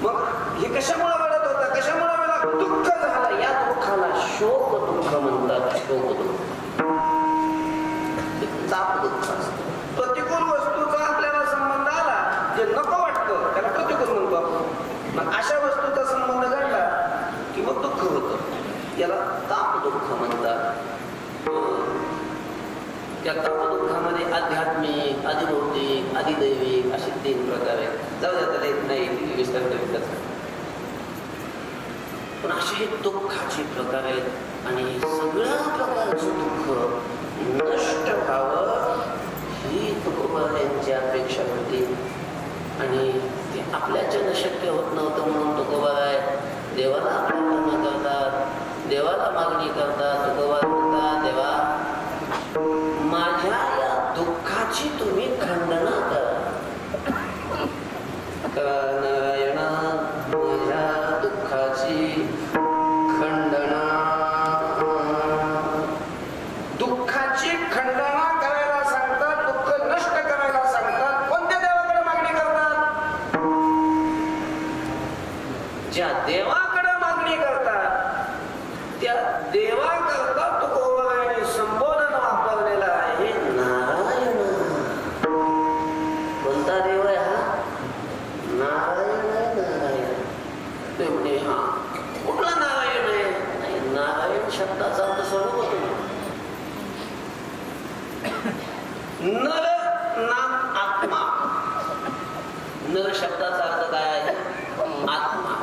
मग हे कशामुळे रडत होता, कशामुळे मला दुःख झालं, या दुःखाला शोक दुःख म्हणतात. शोक दुःख ताप दुःख असतं. प्रतिकूल वस्तूचा आपल्याला संबंध आला, जे नको वाटतं त्याला प्रतिकूल म्हणतो आपण. मग अशा वस्तूचा संबंध घडला की मग दुःख होतं, याला ताप दुःख म्हणतात. त्या ताप दुःखामध्ये आध्यात्मिक, अधिभौतिक, अधिदैविक असे 3 प्रकार आहेत. जाऊ द्या त्याला नाही विस्तार करीत. पण असे हे दुःखाचे प्रकार आहेत आणि सगळ्या प्रकारचं दुःख नष्ट व्हावं ही तुकोबारायांची अपेक्षा होती. आणि ते आपल्याच्यानं शक्य होत नव्हतं म्हणून तुकोबाराय देवाला प्रार्थना करतात, देवाला मागणी करतात. तुकोबा म्हणतात, देवा माझ्या या दुःखाची तुम्ही खंडना करा. नारायण माझ्या दुःखाची खंडना, दुःखाची खंडना करायला सांगतात, दुःख नष्ट करायला सांगतात. कोणत्या देवाकडे मागणी करतात? ज्या देवाकडे मागणी करतात त्या देवाकरता तुकोबारायांनी संबोधन वापरलेलं आहे, नारायण. कोणता देव आहे हा? नारायण आहे. नारायण ते म्हणे, हा कुठला नारायण आहे? नारायण शब्दाचा अर्थ सर्व होतो. नर नाम आत्मा. नर शब्दाचा अर्थ काय आहे? आत्मा.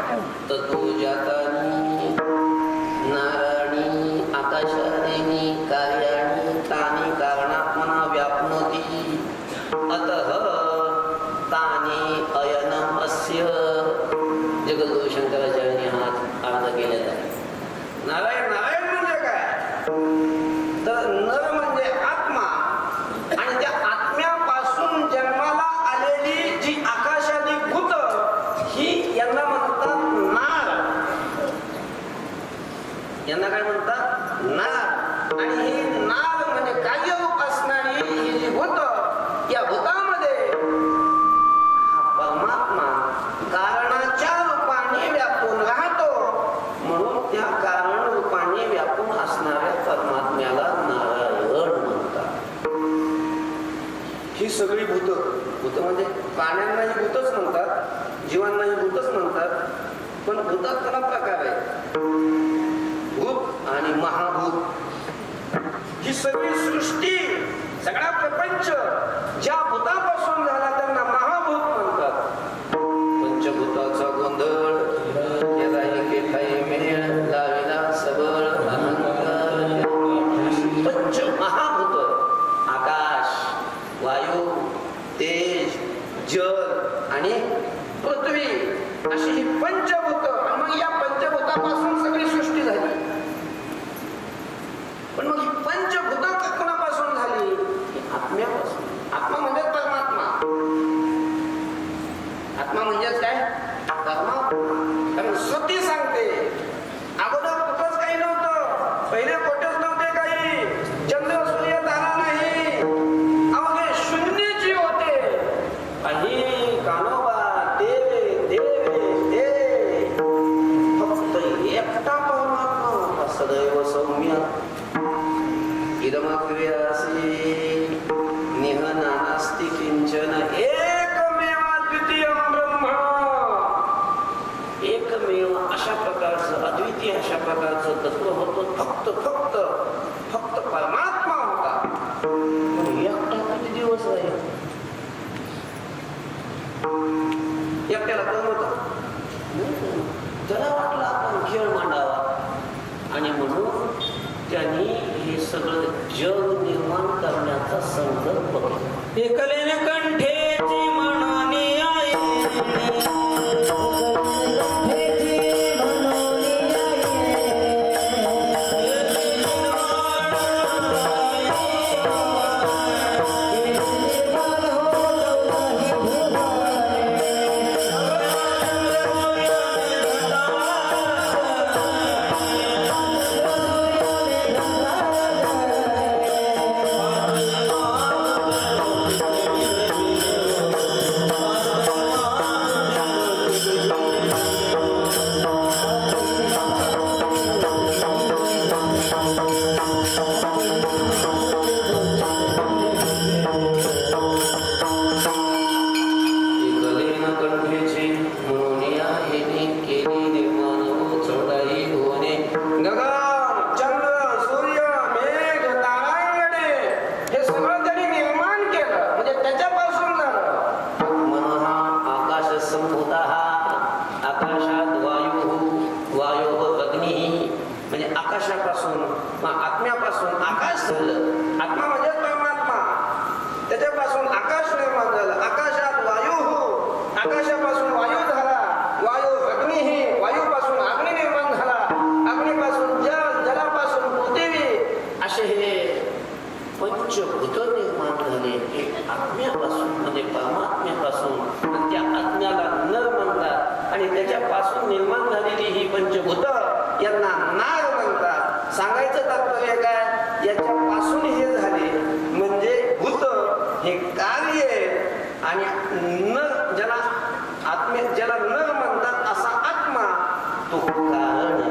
ततो जातानी नारायणी आकाशादेनी कार्याणी तानी कारणात्मना व्याप्नोति अतः तानी अयनम अस्य. जगद्गुरु शंकराचार्यांनी हा अर्थ केलेला आहे. नारायण नारायण म्हणजे काय? तर नर म्हणजे आत्मा आणि त्या आत्म्यापासून जन्माला आलेली जी आकाशादी भूत ही यांना म्हणतात नार. यांना काय म्हणतात? नार. आणि ही नार म्हणजे कार्यरूप असणारी ही जी भूत, या भूतामध्ये हा परमात्मा कारणाच्या रूपाने व्यापून राहतो. म्हणून त्या कारण रूपाने व्यापून असणाऱ्या परमात्म्याला नारायण म्हणतात. ही सगळी भूत, भूत म्हणजे प्राण्यांनाही भूतच म्हणतात, जीवांनाही भूतच म्हणतात. पण भूतात त्याला प्रकार आहे, भूत आणि महाभूत. ही सगळी सृष्टी, सगळा प्रपंच ज्या भूतापासून झाला त्यांना महाभूत म्हणतात. पंचभूताचा गोंधळ पंच महाभूत, आकाश, वायू, तेज, जल आणि पृथ्वी अशी ही पंचभूत. मग या पंचभूतापासून सगळी सृष्टी झाली. पण मग ही पंचभूत कोणापासून झाली? आत्म्यापासून. आत्मा म्हणजे परमात्मा. आत्मा म्हणजेच काय? परमात्मा. कारण फक्त फक्त फक्त परमात्मा होता. पण एकटा किती दिवस राहील? एकट्याला कळत त्याला वाटलं आपण खेळ मांडावा आणि म्हणून त्यांनी हे सगळं जग निर्माण करण्याचा संकल्प केला. एकलेने कंठेची म्हणून आहे आत्म्यापासून आकाश झालं. आत्मा म्हणजे परमात्मा. त्याच्यापासून आकाश निर्माण झालं. आकाशात वायू, आकाशापासून वायू झाला. वायू अग्नी, वायूपासून अग्नी निर्माण झाला. अग्नीपासून जल, जलापासून पृथ्वी, असे हे पंचभूत निर्माण झाले. हे आत्म्यापासून म्हणजे परमात्म्यापासून. त्या आत्म्याला नर म्हणतात आणि त्याच्यापासून निर्माण झालेली ही पंचभूत यांना नार म्हणतात. सांगायचं तात्पर्य काय? याच्यापासून हे झाले म्हणजे भूत हे कार्य आणि नर ज्याला ज्याला नर म्हणतात असा आत्मा तो कारण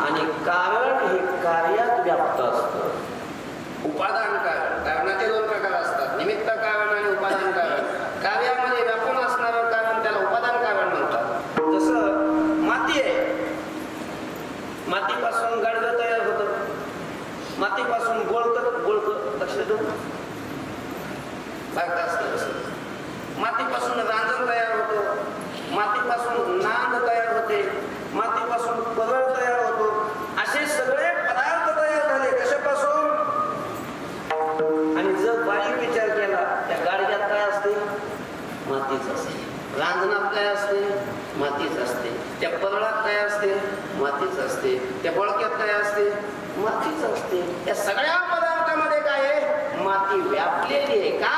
आणि कारण हे कार्यात व्याप्त असतं. उपादान कारण, कारणाचे दोन प्रकार असतात, निमित्त कारण आणि उपादान कारण. कार्यामध्ये व्यापून असणारं कारण त्याला उपादान कारण म्हणतात. जसं माती आहे, मातीपासून गाडगं तयार होतं, मातीपासून गोळकं लक्ष देऊन मातीपासून रांजण तयार होतो, मातीपासून नांद तयार होते, मातीपासून पदळ तयार होतो. असे सगळे पदार्थ तयार झाले. कशापासून? आणि जर बारीक विचार केला त्या गाडग्यात काय असते? मातीच असते. रांजणात काय असते? मातीच असते. त्या पदळात काय असते? मातीच असते. त्या बळक्यात काय असते? मातीच असते. या सगळ्या पदार्थामध्ये काय आहे? माती व्यापलेली आहे. का?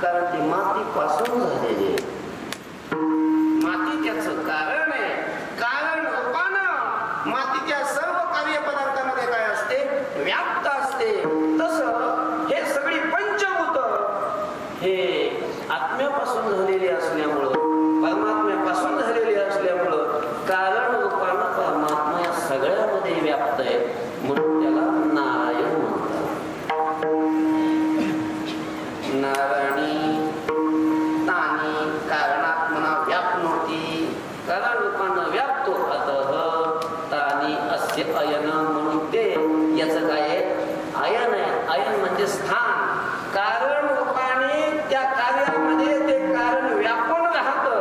कारण ती मातीपासून झालेली आहे. माती त्याचं कारण आहे. कारण रूपानं मातीच्या सर्व कार्यपदार्थामध्ये काय असते? व्याप्त असते. तसं हे सगळी पंचभूत हे आत्म्यापासून झालेली असल्यामुळं, परमात्म्यापासून झालेली असल्यामुळं कारण रूपानं परमात्मा या सगळ्यामध्ये व्याप्त आहे. म्हणून त्याला नारायण म्हणतात. नारायणी तानी कारणात्मना व्याप्नोती, कारण रूपानं व्याप्तो. अतः तानी अस्य अयन, म्हणून ते याचं काय आहे? अयन आहे. अयन म्हणजे स्थान. कारण रूपाने त्या कार्यामध्ये ते कारण व्यापून राहतं,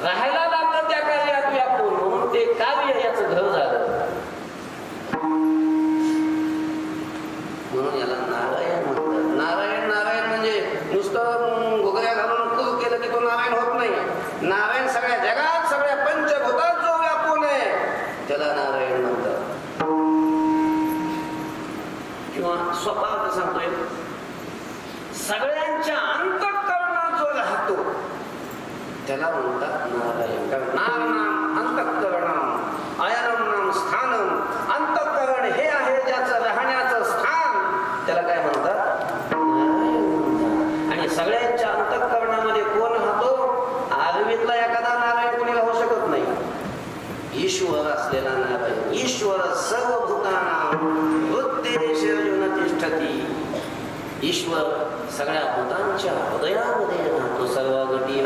राहायला लागतं त्या कार्यात व्यापून, म्हणून ते कार्य याचं घर झालं. म्हणून याला नारायण म्हणतात. नारायण नारायण म्हणजे नुसतं घोगऱ्या घालून कुल केलं की तो नारायण होत नाही. नारायण सगळ्या जगात, सगळ्या पंचभूतात जो व्यापून आहे त्याला नारायण म्हणतात. किंवा स्वभाव सांगतोय, सगळ्यांच्या अंतःकरणात जो राहतो त्याला म्हणतात नारायण. कारण नाम नाम अंतःकरणम, अयनम नाम स्थानम. अंतःकरण हे आहे ज्याचं राहण्याचं स्थान, त्याला काय म्हणतात? नारायण म्हणतात. आणि सगळ्यांच्या अंतःकरणामध्ये कोण राहतो? आरवीतला एखादा नारायण कोणी राहू शकत नाही. ईश्वर असलेला नारायण. ईश्वर सर्वभूतानां हृदयेषु तिष्ठति. ईश्वर सगळ्या भूतांच्या हृदयामध्ये राहतो. सर्वगती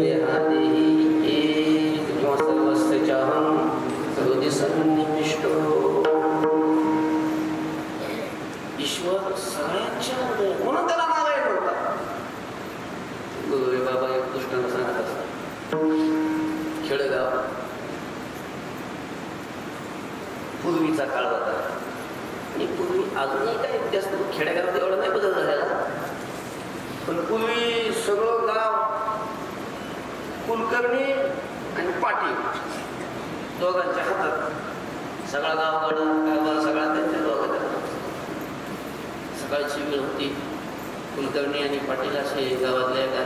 देहादेही सर्वस्यचाहं हृदय सन्निविष्टो. पूर्वीचा काळ होता. आणि पूर्वी अजूनही काही जास्त खेड्यागावात एवढा नाही बदल झालेला, पण पूर्वी सगळं गाव कुलकर्णी आणि पाटील दोघांच्या हातात सगळा गाव सगळा त्यांच्या दोघांच्या. सकाळची वेळ होती, कुलकर्णी आणि पाटील असे गावातल्या एका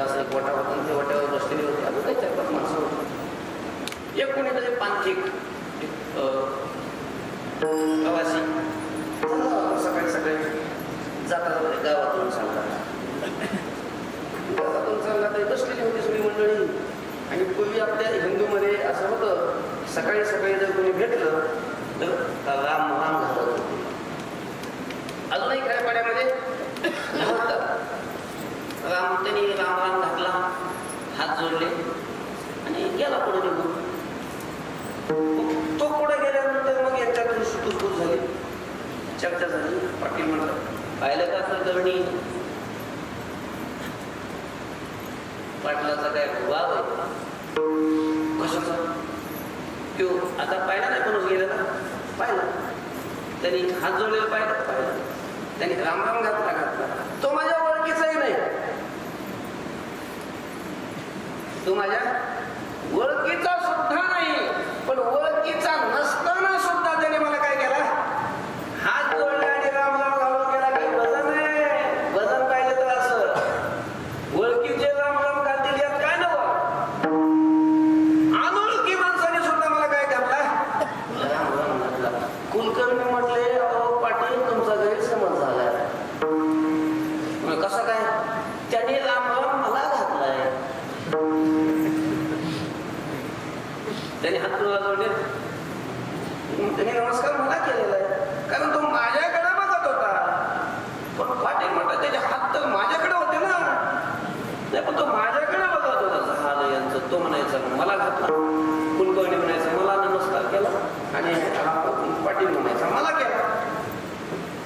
असा एक वाटा होता, त्या वाट्यावर बसलेले होते. अजून काही 4-5 माणसं होती. एक कोणीतरी पांथिक प्रवासी सकाळी जाता गावातून चालला तरी बसलेली होती सगळी मंडळी. आणि पूर्वी आपल्या हिंदूमध्ये असं होतं, सकाळी जर कोणी भेटलं तर राम घालत होते. अजूनही खेड्यापाड्यामध्ये त्यांनी राम घातला, हात जोडले आणि गेला पुढे निघून. तो पुढे गेल्यानंतर मग यांच्यात धुसफूस झाली, चर्चा झाली. पाटील म्हणतात, पाहिलं का कुलकर्णी, पाटलाचा काय भाव आहे कशाचा? तो आता पाहिला नाही, कोणच गेलेला पाहिला, त्यांनी हात जोडलेला पाहिला, त्यांनी राम घातला. तो माझ्या ओळखीचाही नाही, तो माझ्या ओळखीचा सुद्धा नाही. पण ओळखीचा नसताना सुद्धा त्याने मला काय केला, हात जोडले आणि राम घालून केला. काही वजन आहे, वजन पाहिजे तर असं ओळखीचे राम घालतील यात काय नवं. अनोळखी माणसाने सुद्धा मला काय घातला, राम घातला. कुलकर्णी म्हटले, अहो पाटील, तुमचा गैरसमज झाला. कसं काय? त्याने राम मला घातलाय. त्याने हात जोडले, त्याने नमस्कार मला केलेला आहे, कारण तो माझ्याकडे बघत होता. पण पाटील म्हणतात, त्याचे हात तर माझ्याकडे होते ना. नाही, पण तो माझ्याकडे बघत होता. झालं यांचं. तो म्हणायचा मला घातला, कुलकर्णी म्हणायचा मला नमस्कार केला, आणि पाटील म्हणायचा मला केला.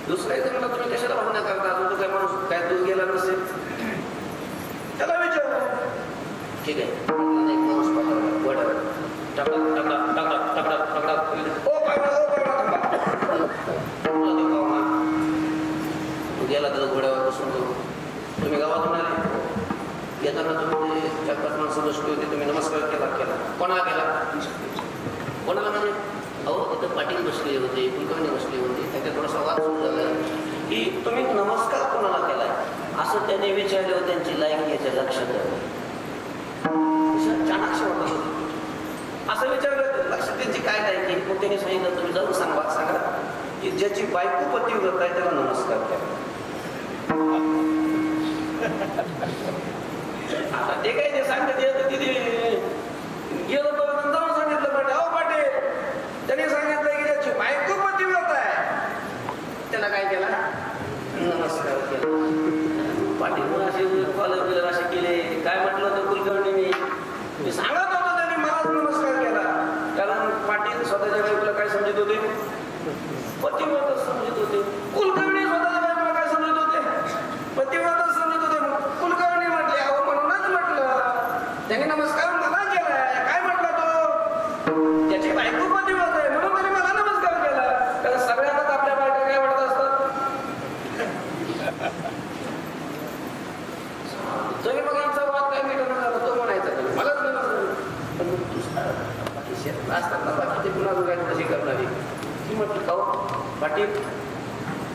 दुसऱ्या जणांना तुम्ही कशाला भावना करता? अजून तो काय माणूस काय दूर गेला नसेल, त्याला विचारू. ठीक आहे, एक माणूस पाठवला, गेला त्याला घोड्यावर बसून. तुम्ही गावातून आले, येताना तुम्ही 4-5 माणसं बसली होती, तुम्ही नमस्कार केला. कोणाला केला? कोणाला म्हणजे? अहो, तिथं पाटील बसले होते, कुलकर्णी बसले होते. त्याच्यात थोडासा वाद सुरू झाला की तुम्ही नमस्कार कोणाला केलाय असं त्याने विचारल्यावर त्यांची लायकी याच्या लक्षात आलं. चाणाक्ष वाटत होती. असं विचारलं लक्षात त्यांची काय लायकी. मग त्यांनी सांगितलं, तुम्ही जाऊन सांगा की ज्याची बायको पतिव्रत आहे त्याला नमस्कार करा. आता ते काय ते सांगत तिथे गेलो तो जाऊन सांगितलं, पण अहो पाटील, त्यांनी सांगितलं की ज्याची बायको पतिव्रत आहे त्याला काय केला, नमस्कार केला. पाटील असे कॉलर असे केले. काय म्हटलं होतं कुलकर्णीने, मी सांगत होतो त्यांनी मलाच नमस्कार केला. कारण पाटील स्वतःच्या बायकोला काय समजत होते, पतिव्रतच समजत होते. कुलकर्णी स्वतःच्या बायकोला काय समजत होते, पतिव्रतच समजत होते. कुलकर्णी म्हटले, अहो म्हणूनच म्हटलं त्यांनी नमस्कार मला केलाय. काय म्हटलं तो, त्याची बायको पतिव्रत आहे म्हणून त्याने मला नमस्कार केला. कारण सगळ्यांनाच आपल्या बायका काय वाटत असतात. तरी मग आमचा वाद काय मिटवणार झाला, तो म्हणायचा मलाच असतात ना बाकी ते पुन्हा दोघांनी कशी करणारी. ती म्हटलं, का पाटील,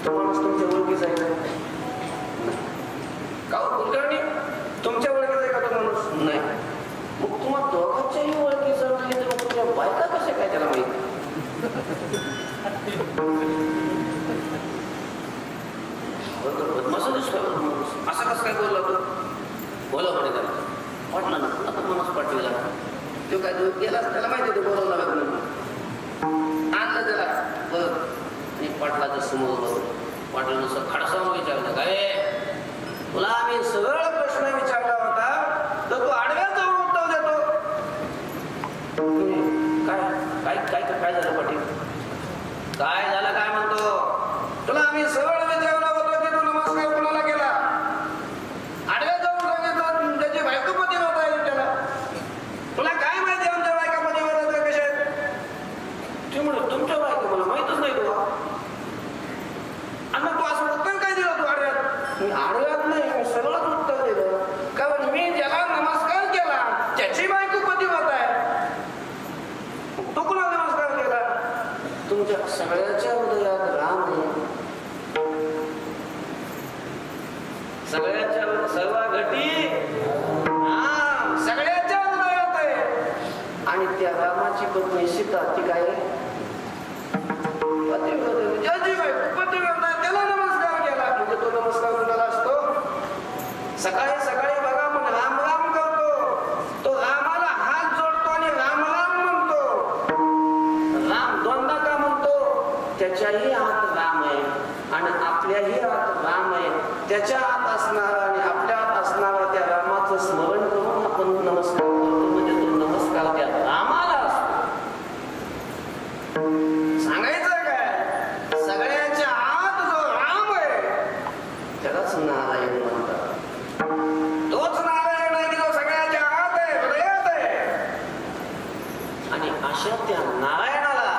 तो माणूस तुमच्या ओळखीचा आहे ना? का कुलकर्णी, तुमच्या ओळखीचा आहे का तो माणूस? नाही. मग तुम्हाला दोघांच्याही ओळखीचा नाही तर मग तुझ्या बायका कशा काय त्याला माहिती? असं कसं काय बोलला तो? बोला म्हणे त्याला. वाटलं ना आता माणूस पाटीलला, तो काय दूध गेला त्याला माहिती होतं बोलावं लागत म्हणून. आणलं त्याला बरं आणि पाटलाच्या समोर बघ. पाटील नुसतं खडसावून विचारलं, काय तुला आम्ही सगळा प्रश्न विचारला होता तर तू आडव्या जाऊन उत्तर देतो. काय काय काय झालं पाटील? काय झालं काय म्हणतो? तुला आम्ही सरळ विचारलं होतं की तू नमस्कार कोणाला केला? आडव्या जाऊन सांगितलं त्याची बायको पतिव्रत आहे त्याला. तुला काय माहिती आमच्या बायका पतिव्रत कशा आहेत? ते म्हणलं तुमच्या बायको मला माहित त्याच्या आत असणारा आणि आपल्या आत असणारा त्या रामाचं स्मरण करून आपण नमस्कार करतो. म्हणजे तो नमस्कार त्या रामाला असतो. सांगायचं काय, सगळ्यांच्या आत जो राम आहे त्यालाच नारायण म्हणतात. तोच नारायण आहे की जो सगळ्यांच्या आत आहे, हृदयात आहे. आणि अशा त्या नारायणाला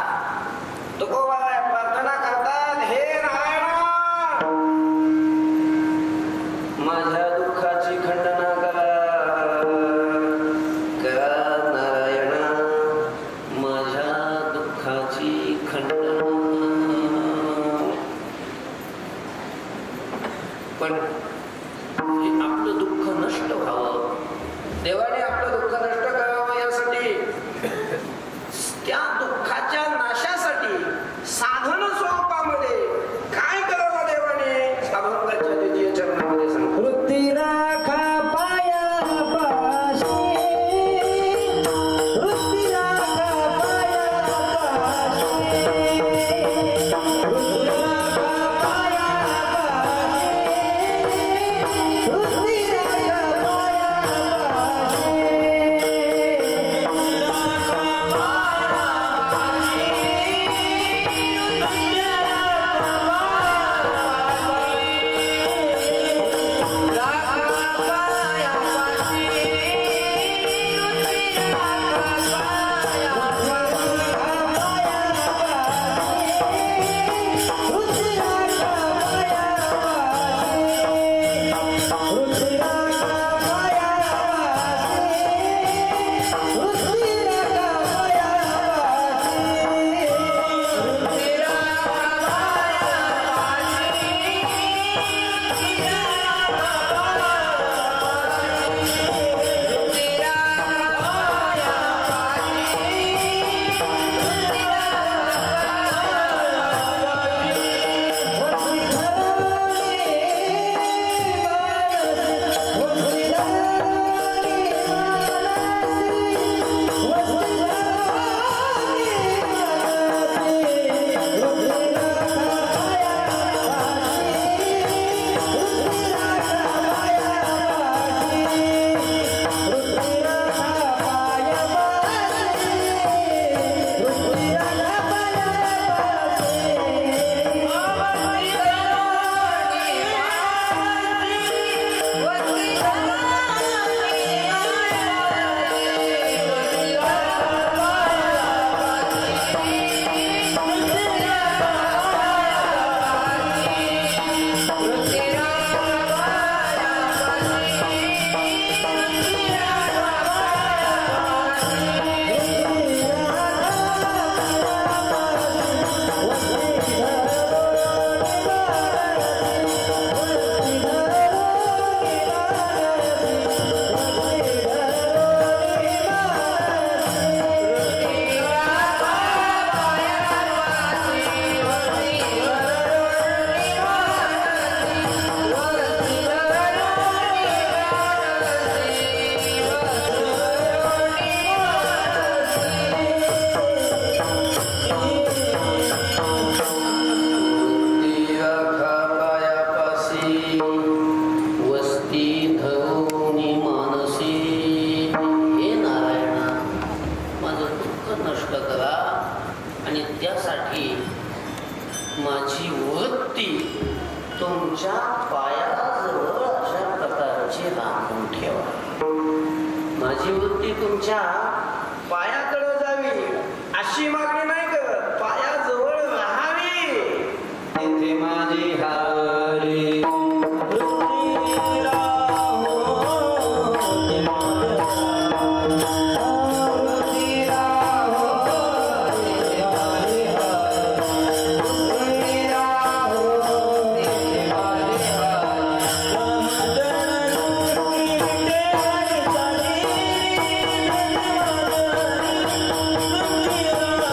तुकोबाराय प्रार्थना करतात, हे नारायणा माझ्या दुःखाची खंडना करा, करा नारायणा माझ्या दुःखाची खंडना. पण आपलं दुःख नष्ट व्हावं, देवाने आपलं दुःख नष्ट करावं यासाठी, त्या दुःखाच्या नाशासाठी साधन स्वरूपामध्ये काय करावं देवाने साधकाच्या द्वितीय चरणामध्ये सांगतो. वृत्ती राखा पायापाशी, वृत्ती राखा पायापाशी, वृत्ती राखा पायापाशी, वृत्ती राखा माझी वृत्ती तुमच्या पायाजवळ अशा प्रकारची राखून ठेवा. माझी वृत्ती तुमच्या पायाकडे जावी अशी मागणी नाही करत, पायाजवळ राहावी. तिथे माझी हारी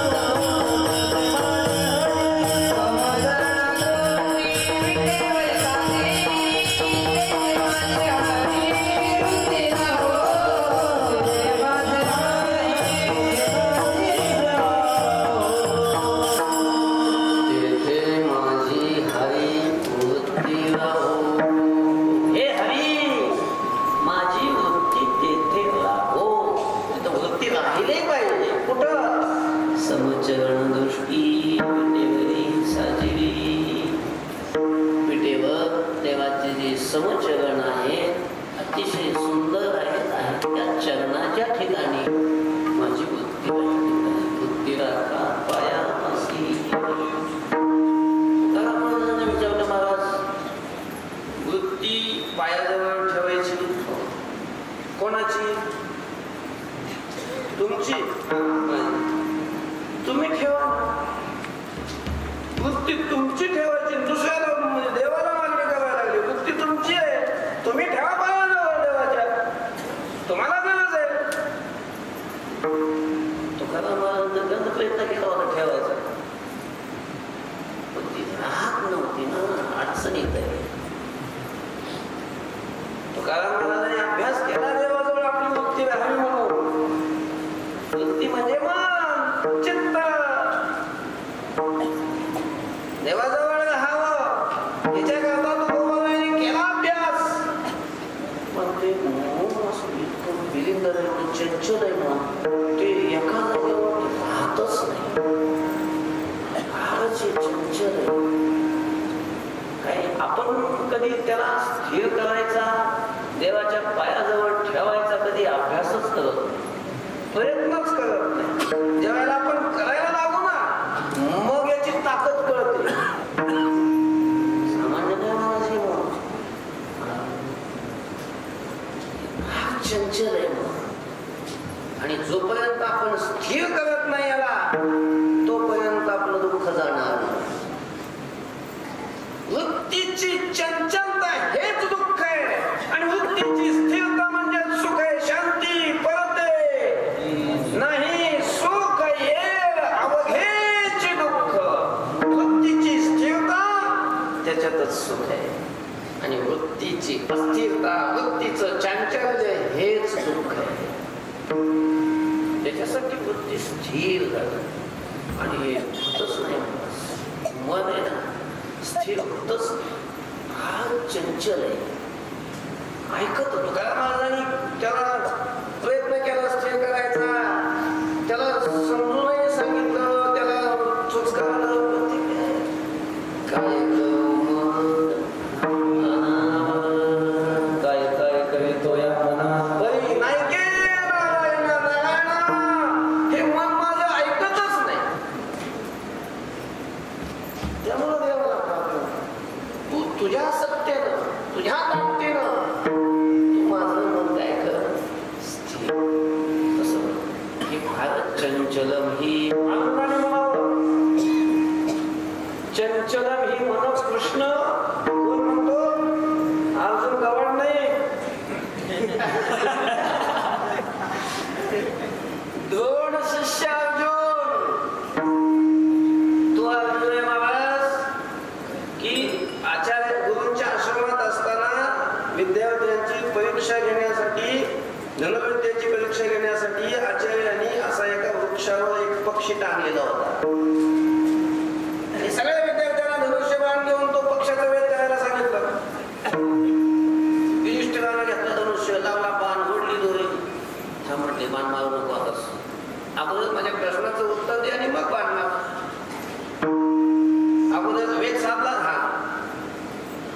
Oh माझी? तुमची? तुम्ही ठेवा. वृत्ती तुमची ठेवायची, दुसऱ्याला म्हणजे देवाला मागणी करायला लागली. वृत्ती तुमची आहे, तुम्ही ठेवा पाहिजे देवाच्या, तुम्हाला गरज आहे. तुकाराम महाराजांचा प्रयत्न केला होता ठेवायचा, पण ती राहत नव्हती ना, अडचण येत आहे. तुकाराम महाराजांनी अभ्यास केला देवाजवळ आपली वृत्ती राहावी म्हणून. वृत्ती म्हणजे मन, चित्त देवाजवळ राहावं याच्याकरता तुकोबाबांनी केला अभ्यास. पण ते मन असं इतकं बिलिंदर आहे, इतकं चंचल आहे ना, ते एका जागेवर राहतच नाही. फारच चंचल आहे. काही आपण कधी त्याला स्थिर करायचा, देवाच्या पायाजवळ ठेवायचा कधी अभ्यासच करत नाही, प्रयत्नच करत नाही. ज्यावेळेला आपण करायला लागू ना, मग याची ताकद कळते. सामान्य नाही म्हणायची मग, हा चंचल आहे मग. आणि जोपर्यंत आपण स्थिर करत नाही याला, तोपर्यंत आपलं दुःख जाणार नाही. वृत्तीची चंचलता हेच दुःख आहे, आणि वृत्तीची स्थिरता म्हणजे सुख आहे, शांती परते नाही. सुख ये अवघेचे दुःख. वृत्तीची स्थिरता त्याच्यातच सुख आहे, आणि वृत्तीची अस्थिरता, वृत्तीचं चांचल्य हेच दुःख आहे. त्याच्यासाठी वृत्ती स्थिर झाली, आणि हे होतच नाही. मन आहे ना, स्थिर होतच फार चंचल आहे. ऐकत होतो काय महाराजांनी त्याला प्रयत्न केला स्थिर करायचा, त्याला समजूनही सांगितलं, त्याला चुचकारलं, पण ते काय काय काय करीतो या मना, बरी नाही गे नारायण नारायण, हे मन माझं ऐकतच नाही. त्यामुळं देवाला प्रार्थना, तू तुझ्या सत्तेनं, तुझ्या ताकदीनं तू माझं मन काय कर स्थिर. तसं हे फारच चंचलम ही अनुराने म्हणावं, चंचलम ही मन कृष्ण. कोण म्हणतो? अर्जुन गवळ नाही. दोन शिष्य अर्जुन. तू अर्जुन महाराज की आचार्य गुरूंच्या आश्रमात असताना विद्यार्थ्यांची परीक्षा घेण्यासाठी, धनुर्विद्येची परीक्षा घेण्यासाठी आचार्यांनी असा एका वृक्षावर एक पक्षी टांगलेला होता. आणि सगळ्या विद्यार्थ्यांना धनुष्यबाण घेऊन तो पक्षाचा वेध करायला सांगितलं. युधिष्ठिरानं घेतलं धनुष्य, लावला बाण, ओढली दोरी. हा म्हटले बाण मारू नको आताच, अगोदर माझ्या प्रश्नाचं उत्तर दे आणि मग बाण मार. अगोदर वेग साधला. हा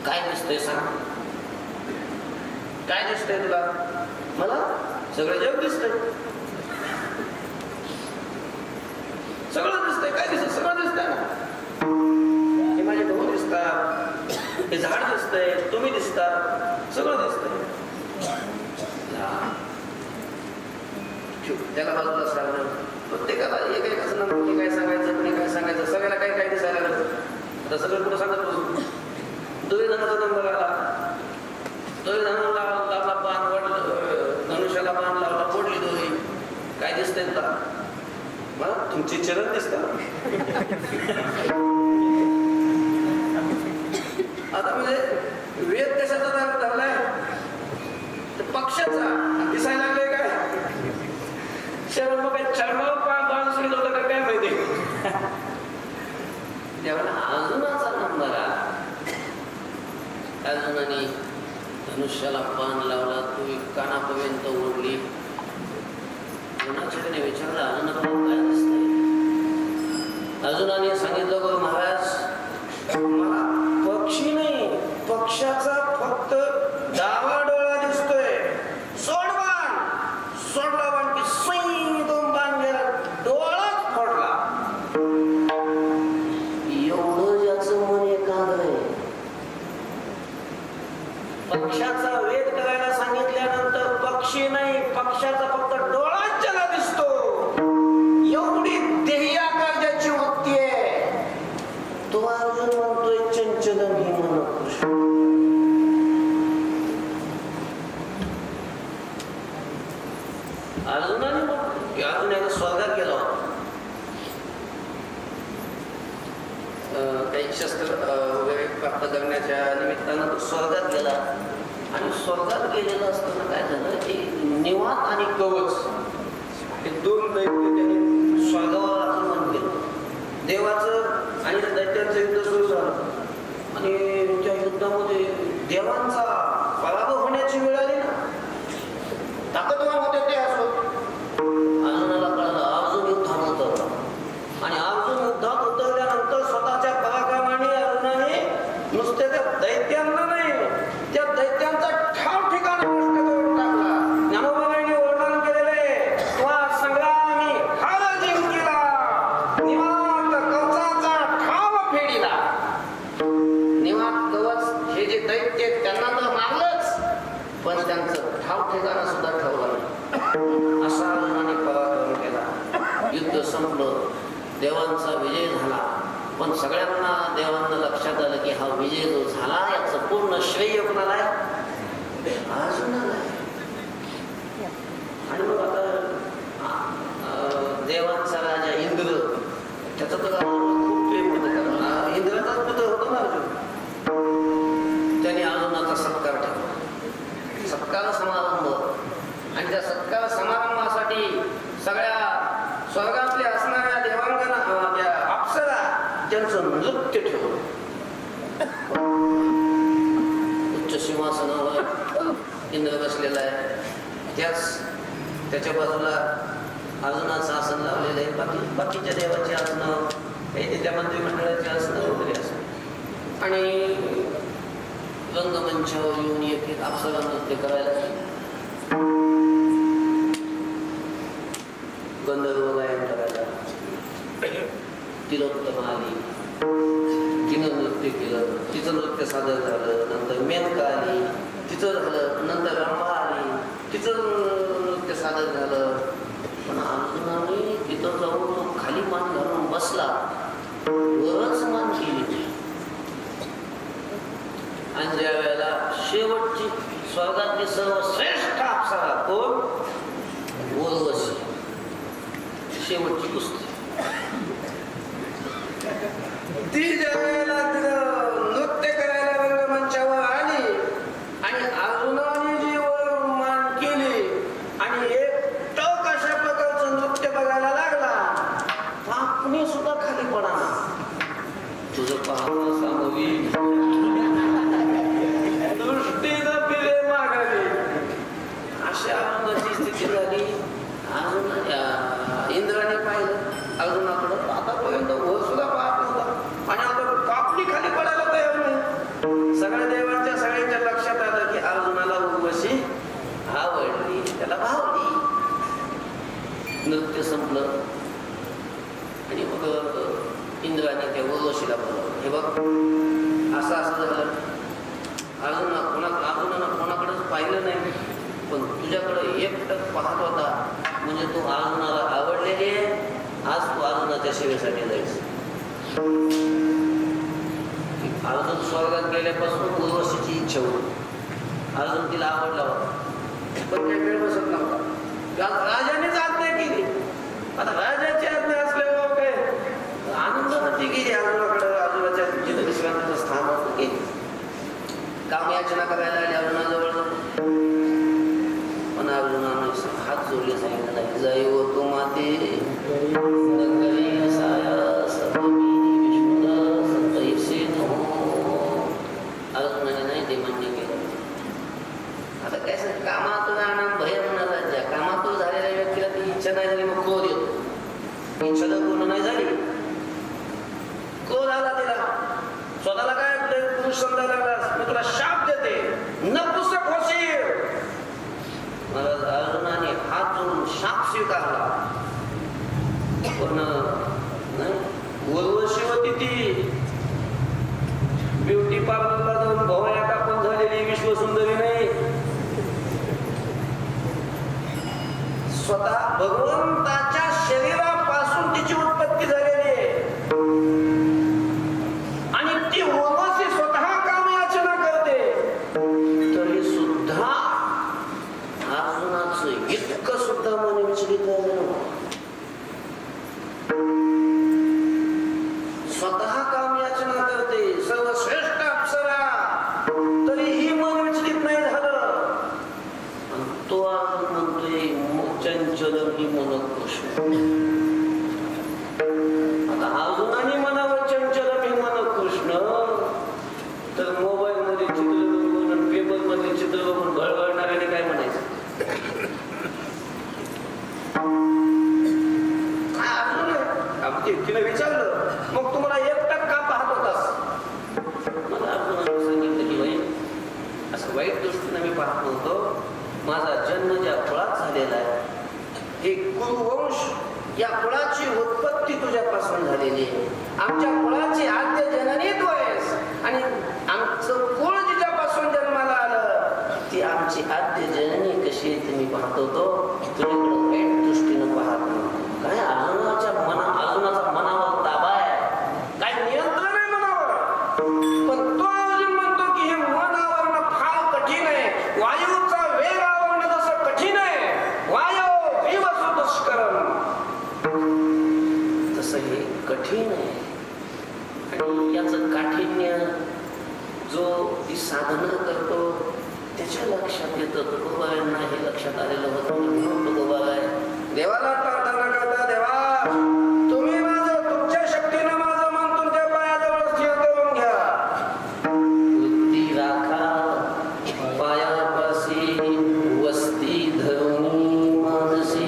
काय दिसतंय सांग, काय दिसतंय तुला? मला सगळं जग दिसतंय. सगळं दिसतंय. काय दिसत? सगळं दिसतंय ना. हे माझे भाऊ दिसतात, हे झाड दिसतंय, तुम्ही दिसता, सगळं दिसतंय. त्याला बाजूला सांगणं, प्रत्येकाला एक एक असं कोणी काय सांगायचं, कोणी काय सांगायचं, सगळ्याला काही काही दिसायला लागलं. आता सगळं कुठं सांगत बसू. दुर्योधनाचा नंबर आला, दुर्योधनाला लावला बाण, वडलं धनुष्याला बाण लावला, फोडली दोरी. काय दिसतंय तुला? मला तुमची चरण दिसतात. आता म्हणजे वेद कशाचा धरलाय? पक्षाचा दिसायला लागले काय? शरण मग काय चरणावर बाण सुरू होतं का काय माहिती. त्यावेळेला अर्जुनाचा नंबर आला. अर्जुनाने धनुष्याला बाण लावला, तू कानापर्यंत ओढली. कोणाच्याकडे विचारलं, अर्जुनाला काय दिसतंय? अर्जुनाने सांगितलं, गुरु महाराज मला पक्षी नाही, पक्षाचा फक्त डावा डोळा दिसतोय. सोड बाण. सोडला बाण की सई दोन बाण गेला, डोळाच फोडला. एवढं ज्याचं मन एकाग्र आहे. पक्षाचा वेध करायला सांगितल्यानंतर पक्षी नाही, पक्षाचा फक्त डोळाच ज्याला दिसतो एवढी देही आकार ज्याची वृत्ती आहे तो अर्जुन म्हणतोय चंचल ही मन कृष्ण. अर्जुनाने स्वर्गात गेला काही शस्त्र वगैरे प्राप्त करण्याच्या निमित्तानं तो स्वर्गात गेला आणि स्वर्गात गेलेलं असताना काय झालं की निवात आणि कवच हे दोन दैत्य त्यांनी स्वर्गावर आक्रमण केलं. देवाचं आणि दैत्यांचं युद्ध सुरू झालं आणि त्या युद्धामध्ये देवांचा पराभव होण्याची वेळ आली ना. ताकदवान होते ते असो. अर्जुनाला कळलं अर्जुन युद्धात उतरला आणि अर्जुन युद्धात उतरल्यानंतर स्वतःच्या पराक्रमाने अर्जुनाने नुसते त्या दैत्यांना नाही त्या दैत्यांचा ठाव ठिकाण नष्ट करून टाकला. ज्ञानोबाबांनी वर्णन केलेले तो संग्रामी हार जिंकला निवांत कवचाचा ठाव फेडिला. निवांत कवच हे जे दैत्य त्यांना तर मारलंच पण त्यांचं ठाव ठिकाण सुद्धा ठेवलं नाही. असा अर्जुनाने पराक्रम केला. युद्ध संपलं. देवांचा विजय झाला पण सगळ्यांना देवांना लक्षात आलं की हा विजय जो झाला याचं पूर्ण श्रेय कोणाला आहे? अर्जुनाला. आणि मग आता देवांचा राजा इंद्र त्याचं तर खूप प्रेम होतं. इंद्राचाच पुत्र होतो ना अर्जुन. त्याने अर्जुनाचा सत्कार ठेवला. सत्कार समारंभ आणि त्या सत्कार समारंभासाठी सगळ्या स्वर्गातल्या असणाऱ्या देवांगना त्या अप्सरा त्यांचं नृत्य ठेवलं. उच्च सिंहासनावर इंद्र बसलेला आहे. त्याच्या बाजूला अर्जुनाचं आसन लावलेलं आहे. बाकीच्या देवाचे आसनं काही त्याच्या मंत्रिमंडळाचे आसनं वगैरे असत आणि रंगमंचावर येऊन एक एक अप्सरा नृत्य करायला गंधर्व गायन करायला. तिलोत्तमा आली. तिनं नृत्य केलं. तिचं नृत्य सादर झालं. नंतर मेनका आली. तिचं झालं. नंतर रंभा आली. तिचं नृत्य सादर झालं. पण अर्जुनाने तिथं जाऊन तो खाली मान घालून बसला. वरच मान केली. आणि ज्या वेळेला शेवटची स्वर्गातली सर्वश्रेष्ठ अप्सरा कोण? उर्वशी. शेवटची कुस्ती. ती ज्या वेळेला तिथं नृत्य करायला रंगमंचावर आली आणि अर्जुनाने जी वर मान केली आणि एक टक अशा प्रकारचं नृत्य बघायला लागला आपण सुद्धा खाली पडा. तुझं पाहणं सामवी दृष्टीनं पिले मागावी अशा अर्जुनाची स्थिती झाली. इंद्राने पाहिलं अर्जुनाकडं. आतापर्यंत वर सुद्धा पाहत नव्हता आणि आता कापडी खाली पडायला तयार नाही. सगळ्या देवांच्या सगळ्यांच्या लक्षात आलं की अर्जुनाला उर्वशी आवडली. त्याला भावली. नृत्य संपलं आणि मग इंद्राने त्या उर्वशीला बोलवलं. हे बघ असं असं झालं. अर्जुनानं कोणाकडेच पाहिलं नाही पण तुझ्याकडे एकटक पाहत होता म्हणजे तू अर्जुनाला आवडलेली आहे. आज तू अर्जुनाच्या सेवेसाठी जायचं. अर्जुन स्वर्गात गेल्यापासून उर्वशीची इच्छा होती. अर्जुन तिला आवडला होता पण काही वेळ बसत नव्हता. राजानेच आज्ञा केली. आता राजाची आज्ञा असल्यावर काय आनंदानं ती गेली अर्जुनाकडे. अर्जुनाच्या विश्रांतीचं स्थान गेली. काम याचना करायला लागली अर्जुनाजवळ. पण अर्जुनाने हात जोडले सांगितलं नाही. जैव तो माते अर्जुनाने नाही ते मान्य केलं. आता काय सांग कामातून आनंद भय म्हणा. कामातून झालेल्या व्यक्तीला ती इच्छा नाही झाली मग क्रोध येतो. इच्छा जर पूर्ण नाही झाली क्रोध आला तिला. स्वतःला काय पुरुष समजायला लागला. मी तुला शाप देते. नपुसक होशील. अर्जुनाने हात जोडून शाप स्वीकारला. पण उर्वशी होती ती ब्युटी पार्लरला जाऊन भवया कापून झालेली विश्वसुंदरी नाही. स्वतः भगवंताच्या शरीरापासून तिची उत्पत्ती झालेली आहे आणि ती उर्वशी स्वतः कामयाचना करते, तरी सुद्धा अर्जुनाचं इतकं सुद्धा मन विचलित झालं. स्वतः कामयाचना करते सर्वश्रेष्ठ अप्सरा, तरीही मन विचलित नाही झालं. तो अर्जुन म्हणतोय चंचल ही मन कृष्ण. आता अर्जुनाने म्हणावं चंचल ही मन कृष्ण, तर मोबाईल मध्ये चित्र बघून पेपर मध्ये चित्र बघून गळगळणाऱ्याने काय म्हणायचं? तिने विचारलं, मग तुम्हाला 1% का पाहत होतास? मला अर्जुनाने सांगितलं की बाई असं वाईट दृष्टीने मी पाहत नव्हतो. माझा जन्म ज्या कुळात झालेला आहे, हे कुरुवंश, या कुळाची उत्पत्ती तुझ्यापासून झालेली आहे. आमच्या कुळाची आद्य जननी तू आहेस आणि आमचं कुळ जिच्यापासून जन्माला आलं ती आमची आद्य जननी कशी आहे ते मी पाहत होतो. तुझ्याकडे वाईट दृष्टीनं पाहत नव्हतो. काय अर्जुनाचा मनावर ताबा आहे, काय नियंत्रण आहे मनावर. पण तो अर्जुन म्हणतो की हे मन आवरणं फार कठीण आहे. वायूचा वेग आवरणं जसं कठीण आहे, वायू विवसु दुष्करम, तसं हे कठीण आहे. आणि याचं काठिण्य जो ती साधना करतो त्याच्या लक्षात येतं. तुकोबारायांना हे लक्षात आलेलं होतं म्हणून तुकोबाराय देवाला प्रार्थना करता, देवा तुम्ही माझं तुमच्या शक्तीनं माझं मन तुमच्या पायाजवळ स्थिर करून घ्या. बुद्धी राखा पायापाशी, वस्ती धरुणी मानसी.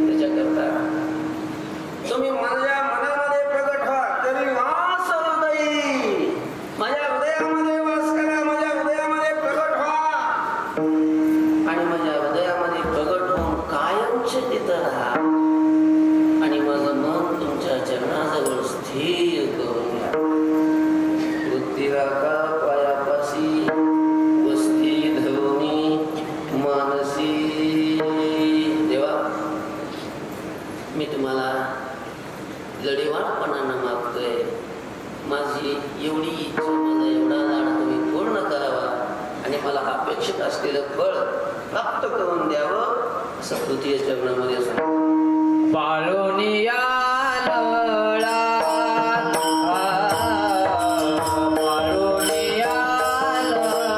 त्याच्याकरता तुम्ही माझ्या मनामध्ये प्रगट व्हा. तरी वास हृदयी, माझ्या हृदयामध्ये वास करा, माझ्या हृदयामध्ये प्रगट व्हा आणि माझ्या हृदयामध्ये प्रगट होऊन कायमचे तिथं राहा आणि माझं मन तुमच्या चरणाजवळ स्थिर करून घ्या. बुद्धी राखा पायापाशी, वस्ती धरुणी मानसी. देवा मी तुम्हाला लढीवाळपणानं मागतोय. माझी एवढी इच्छा, माझा एवढा लाड तुम्ही पूर्ण करावा आणि मला अपेक्षित असलेलं फळ प्राप्त करून द्यावं असं तृतीय चरणामध्ये सांग. पाळोनिया लळा, पाळोनिया लळा,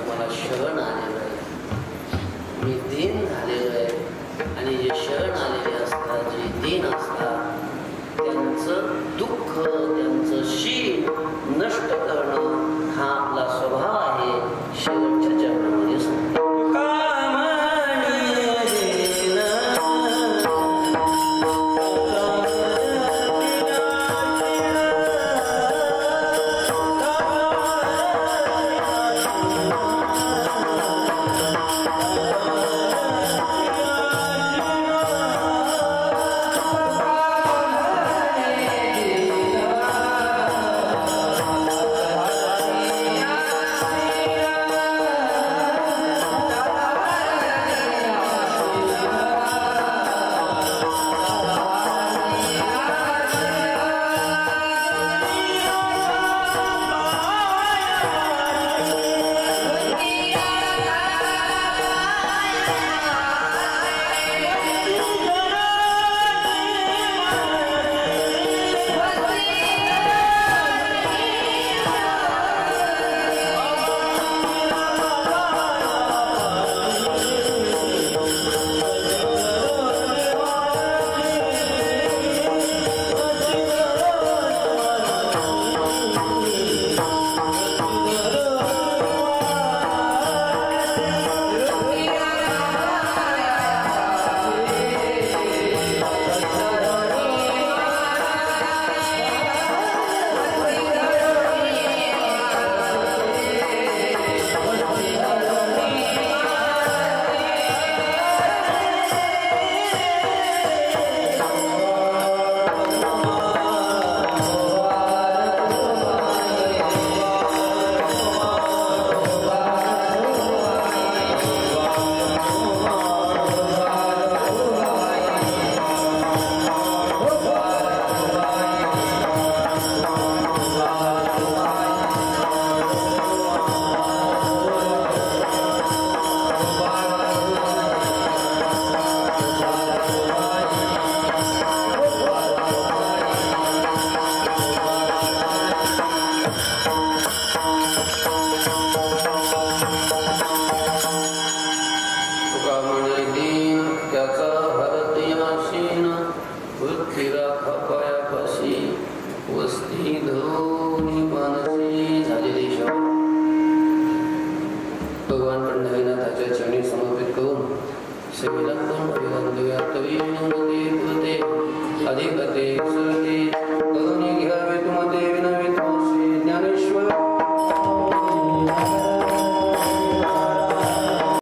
तुम्हाला शरण आलेलं आहे, मी दीन झालेलो आहे. आणि जे शरण आलेले असतात, जे दीन असतात, त्यांचं दुःख, त्यांचं शील नष्ट करणं हा आपला स्वभाव आहे. शेवटच्या चरणामध्ये सांगतो सेवेला कोण अधिकते